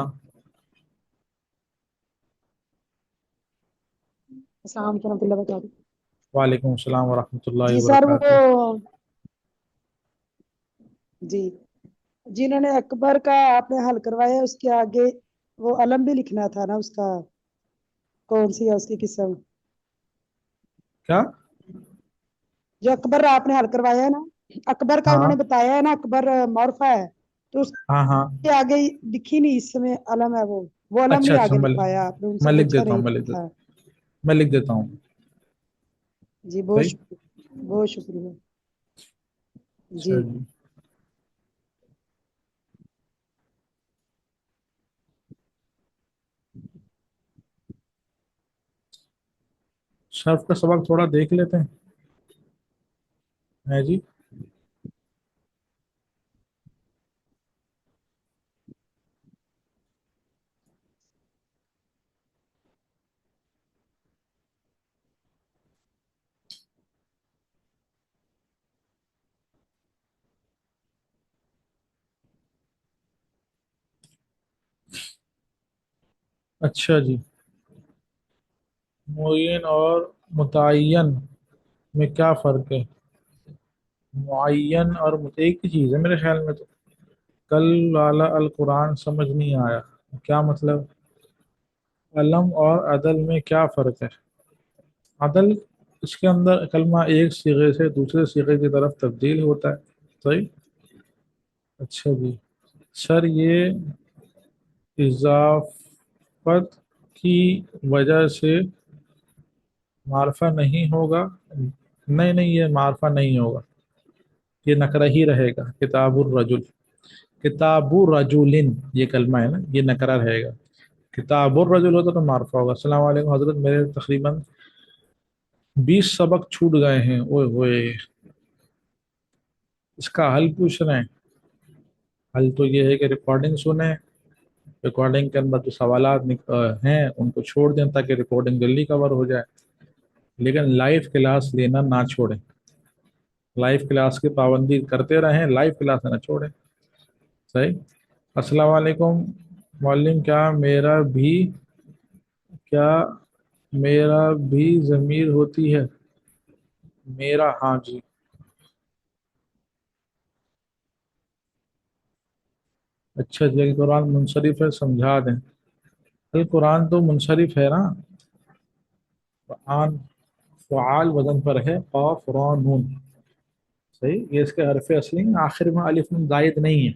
अस्सलाम वालेकुम रहमतुल्लाहि वबरकातुहू। वालेकुम अस्सलाम वरहमतुल्लाहि जी सर, वो वबरकातुहू। जी जिन्होंने अकबर का आपने हल करवाया, उसके आगे वो अलम भी लिखना था ना उसका, कौन सी है उसकी किस्म? क्या? जो अकबर आपने हल करवाया है ना, अकबर का उन्होंने हाँ बताया है ना, अकबर मौरफा है, तो हाँ हाँ। उसके आगे लिखी नहीं, इसमें अलम है, वो अलम अच्छा नहीं अच्छा, आगे लिखवाया आपने, उनसे मैं लिख पूछा देता नहीं हूँ, मैं लिख था। देता मैं लिख देता हूँ, जी सही। बहुत शुक्रिया। जी अच्छा जी, शर्फ का सबक थोड़ा देख लेते हैं, है जी। अच्छा जी, मुय्यन और मुतय्यन में क्या फ़र्क है? मुअय्यन और एक ही चीज़ है मेरे ख्याल में तो। कल वाला अल कुरान समझ नहीं आया, क्या मतलब? अलम और अदल में क्या फ़र्क है? अदल, इसके अंदर कलमा एक सीगे से दूसरे सीगे की तरफ तब्दील होता है, सही। अच्छा जी, सर ये इजाफत की वजह से मारफा नहीं होगा? नहीं नहीं, ये मारफा नहीं होगा, ये नकरा ही रहेगा। किताबुर रजुल, किताबुर रजुलिन, ये कलमा है ना, ये नकरा रहेगा। किताबुर रजुल होता तो मारफा होगा। अस्सलाम वालेकुम हजरत, मेरे तकरीबन 20 सबक छूट गए हैं। ओए होए, इसका हल पूछ रहे हैं। हल तो ये है कि रिकॉर्डिंग सुने, रिकॉर्डिंग के अंदर जो सवालात हैं उनको छोड़ दें ताकि रिकॉर्डिंग जल्दी कवर हो जाए। लेकिन लाइव क्लास लेना ना छोड़ें, लाइव क्लास की पाबंदी करते रहें, लाइव क्लास ना छोड़ें, सही। अस्सलाम वालेकुम मौलवी, क्या मेरा भी ज़मीर होती है? मेरा, हाँ जी। अच्छा जी, अल कुरान मुनसरिफ है, समझा दें। अल कुरान तो मुनसरिफ है ना, कुरान फ़आल वजन पर है, क़ाफ रा नून, सही। ये इसके हरफ असली हैं, आखिर में अलिफ नून जायद नहीं है।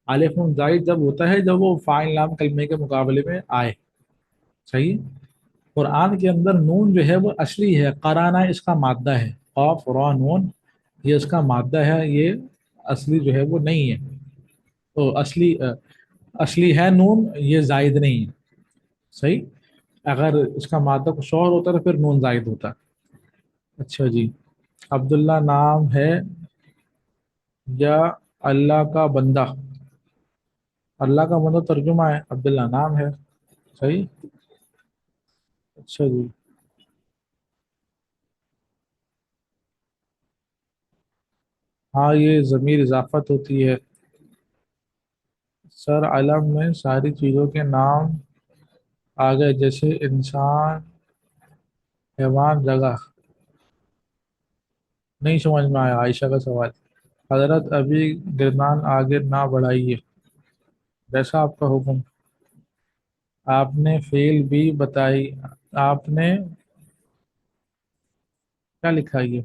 अलिफ नून जायद जब होता है जब वो फ़ाइल लाम कलमे के मुकाबले में आए, सही। कुरान के अंदर नून जो है वो असली है, कराना इसका मादा है, क़ाफ रा नून। یہ اس کا مادہ ہے، یہ اصلی جو ہے وہ نہیں ہے، تو اصلی ہے نون، یہ زائد نہیں ہے، صحیح. اگر اس کا مادہ کچھ اور ہوتا تو پھر نون زائد ہوتا. اچھا جی، عبداللہ نام ہے یا اللہ کا بندہ؟ اللہ کا بندہ ترجمہ ہے، عبداللہ نام ہے، صحیح. اچھا جی، ہاں یہ ضمیر اضافت ہوتی ہے. سر علم میں ساری چیزوں کے نام آ گئے، جیسے انسان، حیوان، جگہ. نہیں سمجھ میں آیا عائشہ کا سوال. حضرت ابھی گردان آگے نہ بڑھائیے، جیسا آپ کا حکم. آپ نے فعل بھی بتائی، آپ نے کیا لکھا یہ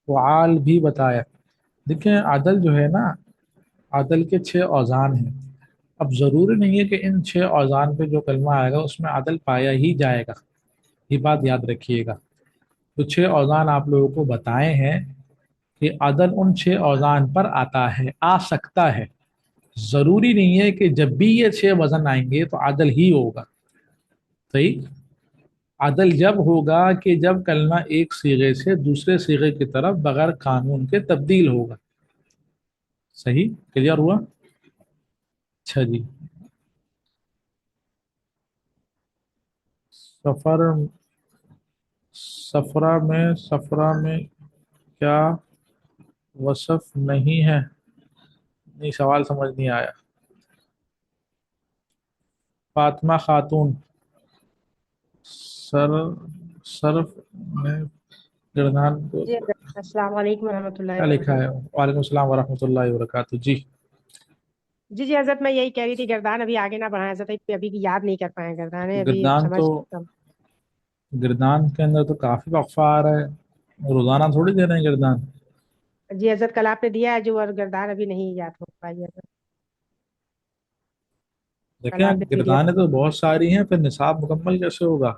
فعال بھی بتایا. دیکھیں عدل جو ہے نا، عدل کے 6 اوزان ہیں. اب ضروری نہیں ہے کہ ان 6 اوزان پہ جو کلمہ آئے گا اس میں عدل پایا ہی جائے گا، یہ بات یاد رکھیے گا. تو 6 اوزان آپ لوگوں کو بتائے ہیں کہ عدل ان 6 اوزان پر آتا ہے، آ سکتا ہے. ضروری نہیں ہے کہ جب بھی یہ 6 وزن آئیں گے تو عدل ہی ہوگا، صحیح. عدل جب ہوگا کہ جب کلمہ ایک صیغے سے دوسرے صیغے کی طرف بغیر قانون کے تبدیل ہوگا. صحیح، کلیئر ہوا؟ اچھا جی، سفرہ میں کیا وصف نہیں ہے؟ نہیں، سوال سمجھ نہیں آیا. فاطمہ خاتون، صرف میں گردان کو جی السلام علیکم ورحمۃ اللہ کیا لکھا ہے؟ وبرکاتہ. وعلیکم السلام ورحمۃ اللہ وبرکاتہ. جی جی حضرت میں یہی کہہ رہی تھی گردان ابھی آگے نہ بڑھائیں حضرت، ابھی کی یاد نہیں کر پائے گردان ہے ابھی گردان تو سمجھ کم. گردان کے اندر تو کافی وقفہ آ رہا ہے، روزانہ تھوڑی دے رہے ہیں گردان. جی حضرت کل آپ نے دیا ہے جو، اور گردان ابھی نہیں یاد ہو پائی حضرت. کل دیکھیں آپ نے PDF گردانیں تو بہت ساری ہیں، پھر نصاب مکمل کیسے ہوگا؟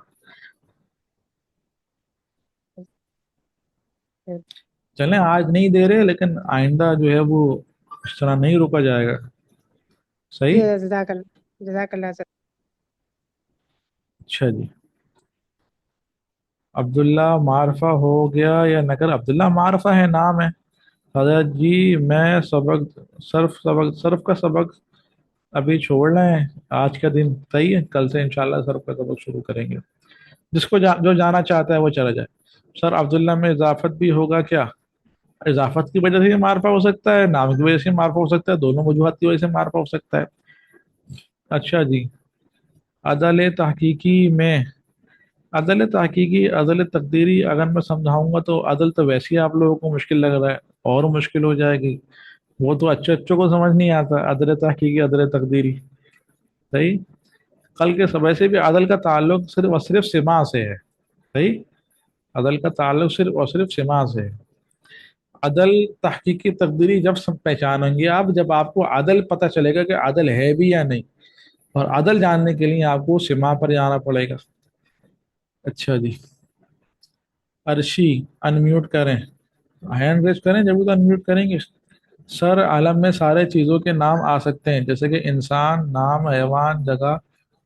چلیں آج نہیں دے رہے، لیکن آئندہ جو ہے وہ اس طرح نہیں روکا جائے گا، جی صحیح. جزاک اللہ حضرت. اچھا جی، عبداللہ معرفہ ہو گیا یا نکر؟ عبداللہ معرفہ ہے، نام ہے. حضرت جی میں صرف کا سبق ابھی چھوڑ رہے ہیں، آج کا دن صحیح ہے، کل سے انشاءاللہ صرف کا سبق شروع کریں گے. جس کو جو جانا چاہتا ہے وہ چلا جائے. سر عبداللہ میں اضافت بھی ہوگا کیا؟ اضافت کی وجہ سے یہ معرفہ ہو سکتا ہے، نام کی وجہ سے معرفہ ہو سکتا ہے، دونوں وجوہات کی وجہ سے معرفہ ہو سکتا ہے. اچھا جی، عدل تحقیقی عدل تقدیری اگر میں سمجھاؤں گا تو عدل تو ویسے ہی آپ لوگوں کو مشکل لگ رہا ہے، اور مشکل ہو جائے گی. وہ تو اچھوں کو سمجھ نہیں آتا عدل تحقیقی عدل تقدیری، صحیح. کل کے سب سے بھی عدل کا تعلق صرف اور صرف سما سے ہے، صحیح. عدل کا تعلق صرف اور صرف سما سے ہے. عدل تحقیقی تقدیری جب سب پہچانیں گے آپ، جب آپ کو عدل پتہ چلے گا کہ عدل ہے بھی یا نہیں، اور عدل جاننے کے لیے آپ کو سما پر جانا پڑے گا. اچھا جی، عرشی انمیوٹ کریں، ہینڈ ریز کریں، جب تو انمیوٹ کریں گے. سر عالم میں سارے چیزوں کے نام آ سکتے ہیں، جیسے کہ انسان، نام، حیوان، جگہ،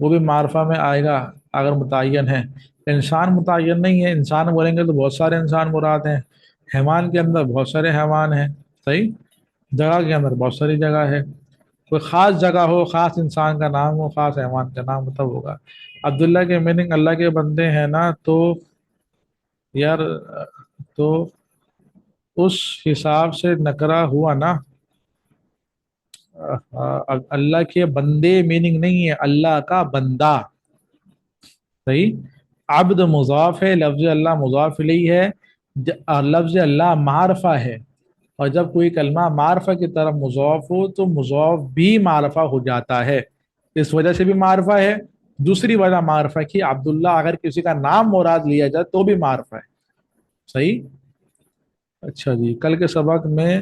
وہ بھی معرفہ میں آئے گا اگر متعین ہے. انسان متعین نہیں ہے، انسان بولیں گے تو بہت سارے انسان مراد ہیں. حیوان کے اندر بہت سارے حیوان ہیں، صحیح. جگہ کے اندر بہت ساری جگہ ہے. کوئی خاص جگہ ہو، خاص انسان کا نام ہو، خاص حیوان کا نام تب ہوگا. عبداللہ کے میننگ اللہ کے بندے ہیں نا، تو یار تو اس حساب سے نکرا ہوا نا. اللہ کے بندے میننگ نہیں ہے، اللہ کا بندہ، صحیح. عبد مضاف ہے، لفظ اللہ مضاف الیہ ہے، لفظ اللہ معرفہ ہے. اور جب کوئی کلمہ معرفہ کی طرف مضاف ہو تو مضاف بھی معرفہ ہو جاتا ہے، اس وجہ سے بھی معرفہ ہے. دوسری وجہ معرفہ کی عبداللہ اگر کسی کا نام مراد لیا جائے تو بھی معرفہ ہے، صحیح. اچھا جی، کل کے سبق میں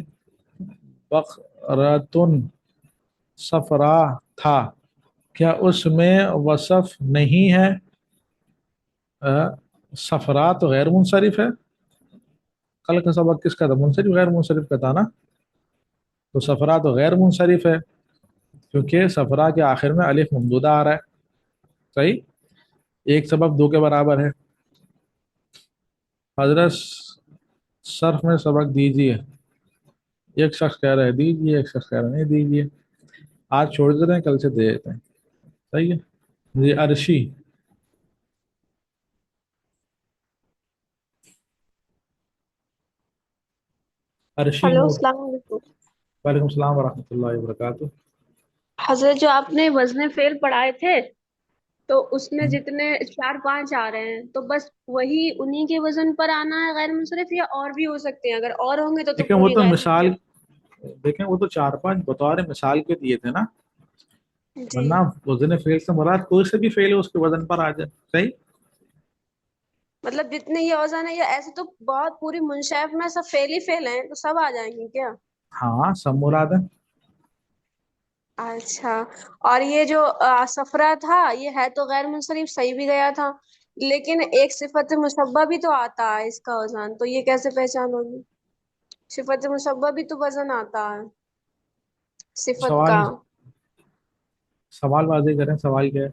بقرۃ صفرا تھا، کیا اس میں وصف نہیں ہے؟ صفرا تو غیر منصرف ہے. कल का सबक किसका था, मुनसरिफ गैर मुनसरिफ का था ना। तो सफरा तो गैर मुनसरिफ है, क्योंकि सफरा के आखिर में अलिफ ममदूदा आ रहा है। सही, एक सबक दो के बराबर है। हजरत सर्फ में सबक दीजिए। एक शख्स कह रहे हैं दीजिए, एक शख्स कह रहे हैं नहीं दीजिए। आज छोड़ दे रहे हैं, कल से दे देते हैं। सही है जी। अरशी, अरशी हेलो, नूर। अस्सलाम वालेकुम। वालेकुम सलाम वरहमतुल्लाहि वबरकातुहू। हजरत, जो आपने वजन फेल पढ़ाए थे तो उसमें जितने चार पांच आ रहे हैं तो बस वही उन्हीं के वजन पर आना है गैर मुनसरिफ, या और भी हो सकते हैं? अगर और होंगे तो देखें वो पूरी तो गैर मिसाल, मुनसरिफ। देखें वो तो चार पांच बतौर मिसाल के दिए थे ना। जी। वरना वजन फेल से मुराद कोई से भी फेल है उसके वजन पर आ जाए। सही। मतलब जितने ये औजान है, ये ऐसे तो बहुत पूरी मुनशैफ में सब फेल ही फेल हैं, तो सब आ जाएंगे क्या? हाँ, सब मुराद है। अच्छा। और ये जो सफरा था, ये है तो गैर मुनसरिफ, सही भी गया था। लेकिन एक सिफत मुशब्बा भी तो आता है इसका औजान, तो ये कैसे पहचान होगी? सिफत मुशब्बा भी तो वजन आता है सिफत का। सवाल, सवाल वाज़ेह करें, सवाल क्या है।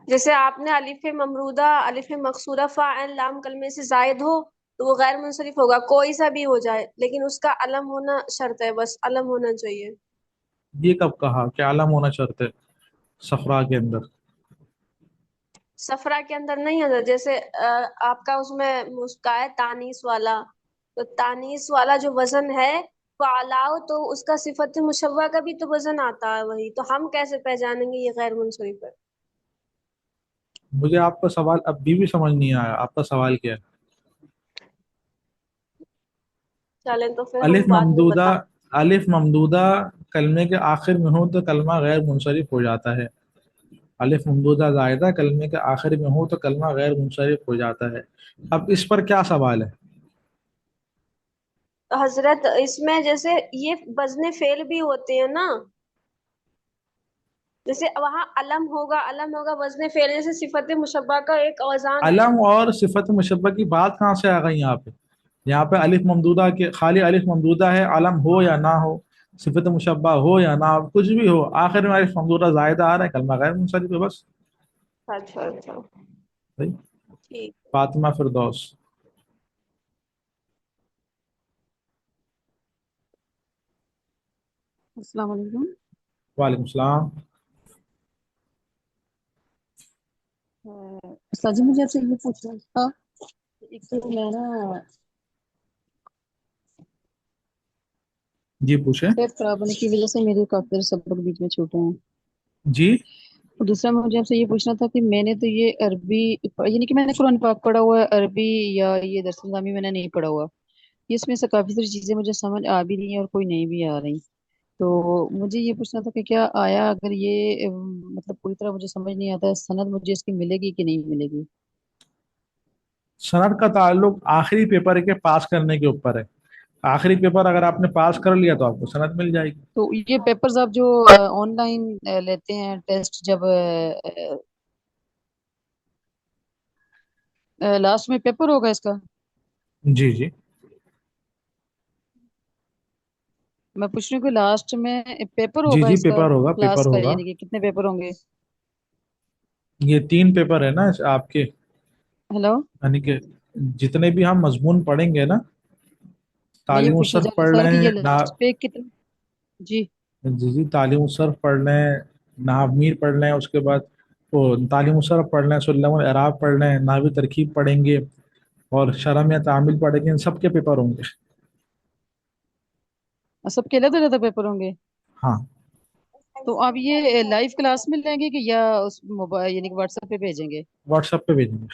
जैसे आपने अलिफ ममरूदा, अलिफ मकसूरा, फ़ाइल लाम कलमे से जायद हो तो वो गैर मुनसरिफ होगा, कोई सा भी हो जाए, लेकिन उसका अलम होना शर्त है, बस अलम होना चाहिए। ये कब कहा कि आलम होना शर्त है सफरा के अंदर। सफरा के अंदर नहीं है, जैसे आपका उसमें मुस्काए तानीस वाला, तो तानीस वाला जो वजन है फालाओ, तो उसका सिफत मुशव्वा का भी तो वजन आता है वही, तो हम कैसे पहचानेंगे ये गैर मुनसरिफ है? मुझे आपका सवाल अभी भी समझ नहीं आया, आपका सवाल क्या है। चलें तो फिर अलिफ हम बाद में ममदूदा, बता। अलिफ ममदूदा कलमे के आखिर में हो तो कलमा गैर मुनसरिफ हो जाता है। अलिफ ममदूदा जायदा कलमे के आखिर में हो तो कलमा गैर मुनसरिफ हो जाता है। अब इस पर क्या सवाल है। हजरत, इसमें जैसे ये वजने फेल भी होते हैं ना, जैसे वहां अलम होगा वजने फेल, जैसे सिफत मुशब्बा का एक औजान है। अलम और सिफत मुशब्बा की बात कहाँ से आ गई यहाँ पे। यहाँ पे अलिफ ममदूदा के खाली अलिफ ममदूदा है, अलम हो या ना हो, सिफत मुशब्बा हो या ना हो, कुछ भी हो, आखिर में अलिफ ममदूदा जायदा आ रहा है, कलमा गैर मुनसरिफ है बस। अच्छा अच्छा। भाई, ठीक। फातिमा फिरदौस। अस्सलाम वालेकुम। वालेकुम सलाम। उस्ताद जी, मुझे आपसे ये पूछना था। एक तो मैं ना जी पूछे। तबीयत खराब होने की वजह से मेरे काफी सारे सबक बीच में छूटे हैं। जी। और दूसरा मुझे आपसे ये पूछना था कि मैंने तो ये अरबी, यानी कि मैंने कुरान पाक पढ़ा हुआ है अरबी, या ये दरस निज़ामी मैंने नहीं पढ़ा हुआ। ये इसमें से काफी सारी चीजें मुझे समझ आ भी रही हैं और कोई नहीं भी आ रही। तो मुझे ये पूछना था कि क्या आया अगर ये मतलब पूरी तरह मुझे समझ नहीं आता है, सनद मुझे इसकी मिलेगी कि नहीं मिलेगी? सनद का ताल्लुक आखिरी पेपर के पास करने के ऊपर है। आखिरी पेपर अगर आपने पास कर लिया तो आपको सनद मिल जाएगी। तो ये पेपर्स आप जो ऑनलाइन लेते हैं टेस्ट, जब लास्ट में पेपर होगा इसका? जी जी। मैं पूछ रही हूँ कि लास्ट में पेपर जी होगा जी, इसका पेपर होगा, क्लास पेपर का, होगा। यानी कि कितने पेपर होंगे? ये तीन पेपर है ना आपके, हेलो। यानी कि जितने भी हम मजमून पढ़ेंगे ना, मैं ये तालीम पूछना सर्फ चाह रही पढ़ था कि ये लें ना। लास्ट पे कितने। जी। जी जी, तालीम सर्फ पढ़ लें, नहमीर पढ़ लें, उसके बाद वो तालीम सर्फ पढ़ लें, सुल्लम एराब पढ़ लें, नाहवी तरकीब पढ़ेंगे, और शरम या तामिल पढ़ेंगे, इन सब के पेपर होंगे। सबके अलग अलग पेपर होंगे? हाँ। तो आप ये लाइव क्लास में लेंगे कि या उस मोबाइल यानी कि व्हाट्सएप पे भेजेंगे? व्हाट्सएप पे भेजेंगे।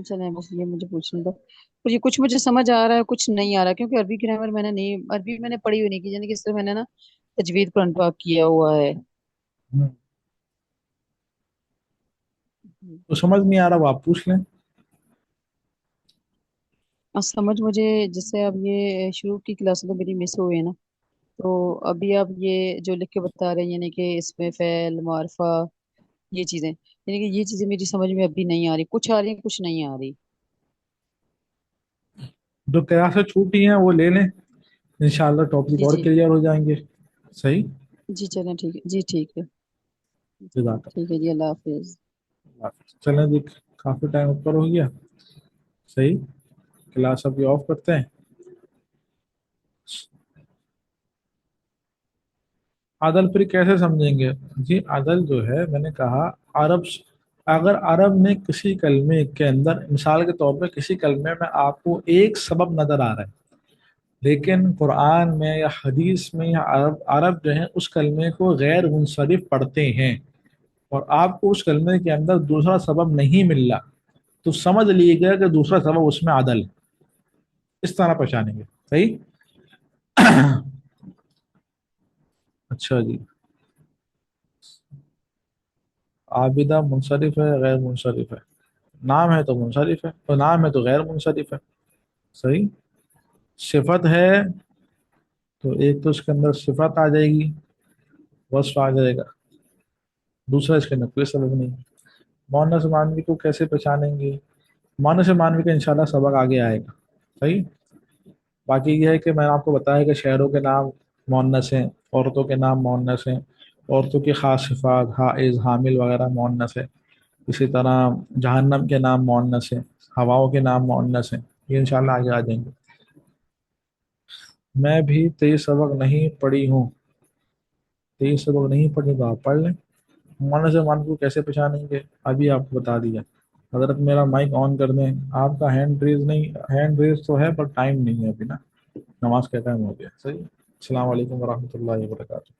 चले, बस ये मुझे पूछना था। तो ये कुछ मुझे समझ आ रहा है, कुछ नहीं आ रहा, क्योंकि अरबी ग्रामर मैंने नहीं, अरबी मैंने पढ़ी हुई नहीं की, यानी कि सिर्फ मैंने ना तजवीद कुरान पाक किया हुआ है। हम्म, तो समझ नहीं आ रहा वो आप पूछ लें। समझ मुझे, जैसे अब ये शुरू की क्लास तो मेरी मिस हुई है ना, तो अभी आप ये जो लिख के बता रहे हैं, यानी कि इसमें फेल मारफा, ये चीजें, यानी कि ये चीजें मेरी समझ में अभी नहीं आ रही, कुछ आ रही कुछ नहीं आ रही। जो क्लासेस छूटी हैं वो ले लें, इंशाल्लाह टॉपिक जी और जी क्लियर हो जाएंगे। सही। जी चलें ठीक है जी ठीक है जज़ाक ठीक है जी अल्लाह हाफिज अल्लाह। चलें जी, काफ़ी टाइम ऊपर हो गया। सही, क्लास अभी ऑफ करते हैं। अदल फिर कैसे समझेंगे जी? अदल जो है, मैंने कहा अरब, अगर अरब में किसी कलमे के अंदर, मिसाल के तौर पे किसी कलमे में आपको एक सबब नजर आ रहा है, लेकिन कुरान में या हदीस में या अरब अरब जो है उस कलमे को गैर मुनसरिफ पढ़ते हैं, और आपको उस कलमे के अंदर दूसरा सबब नहीं मिल रहा, तो समझ लीजिएगा कि दूसरा सबब उसमें अदल है। इस तरह पहचानेंगे। सही। अच्छा जी, आबिदा मुनसरिफ है गैर मुनसरिफ है? नाम है तो मुनसरिफ है, तो नाम है तो गैर मुनसरिफ है। सही। सिफत है तो एक तो इसके अंदर सिफत आ जाएगी, वस्फ आ जाएगा, दूसरा इसके अंदर कोई सबब नहीं। मुअन्नस मानवी को कैसे पहचानेंगे? मुअन्नस मानवी का इंशाल्लाह सबक आगे आएगा। सही। बाकी ये है कि मैंने आपको बताया कि शहरों के नाम मुअन्नस हैं, औरतों के नाम मुअन्नस हैं, औरतों की खास सिफात हाइज़ हामिल वगैरह मुअन्नस है। इसी तरह जहन्नम के नाम मुअन्नस हैं, हवाओं के नाम मुअन्नस हैं। ये इंशाल्लाह आगे आ जाएंगे। मैं भी 23 सबक नहीं पढ़ी हूँ। 23 सबक नहीं पढ़ी तो आप पढ़ लें। मुअन्नस से मान को कैसे पहचानेंगे अभी आपको बता दिया। हजरत मेरा माइक ऑन कर दें, आपका हैंड रेज नहीं, हैंड रेज तो है पर टाइम नहीं है अभी ना, नमाज का टाइम हो गया। सही। अस्सलाम वालेकुम वरहमतुल्लाहि वबरकातुहू।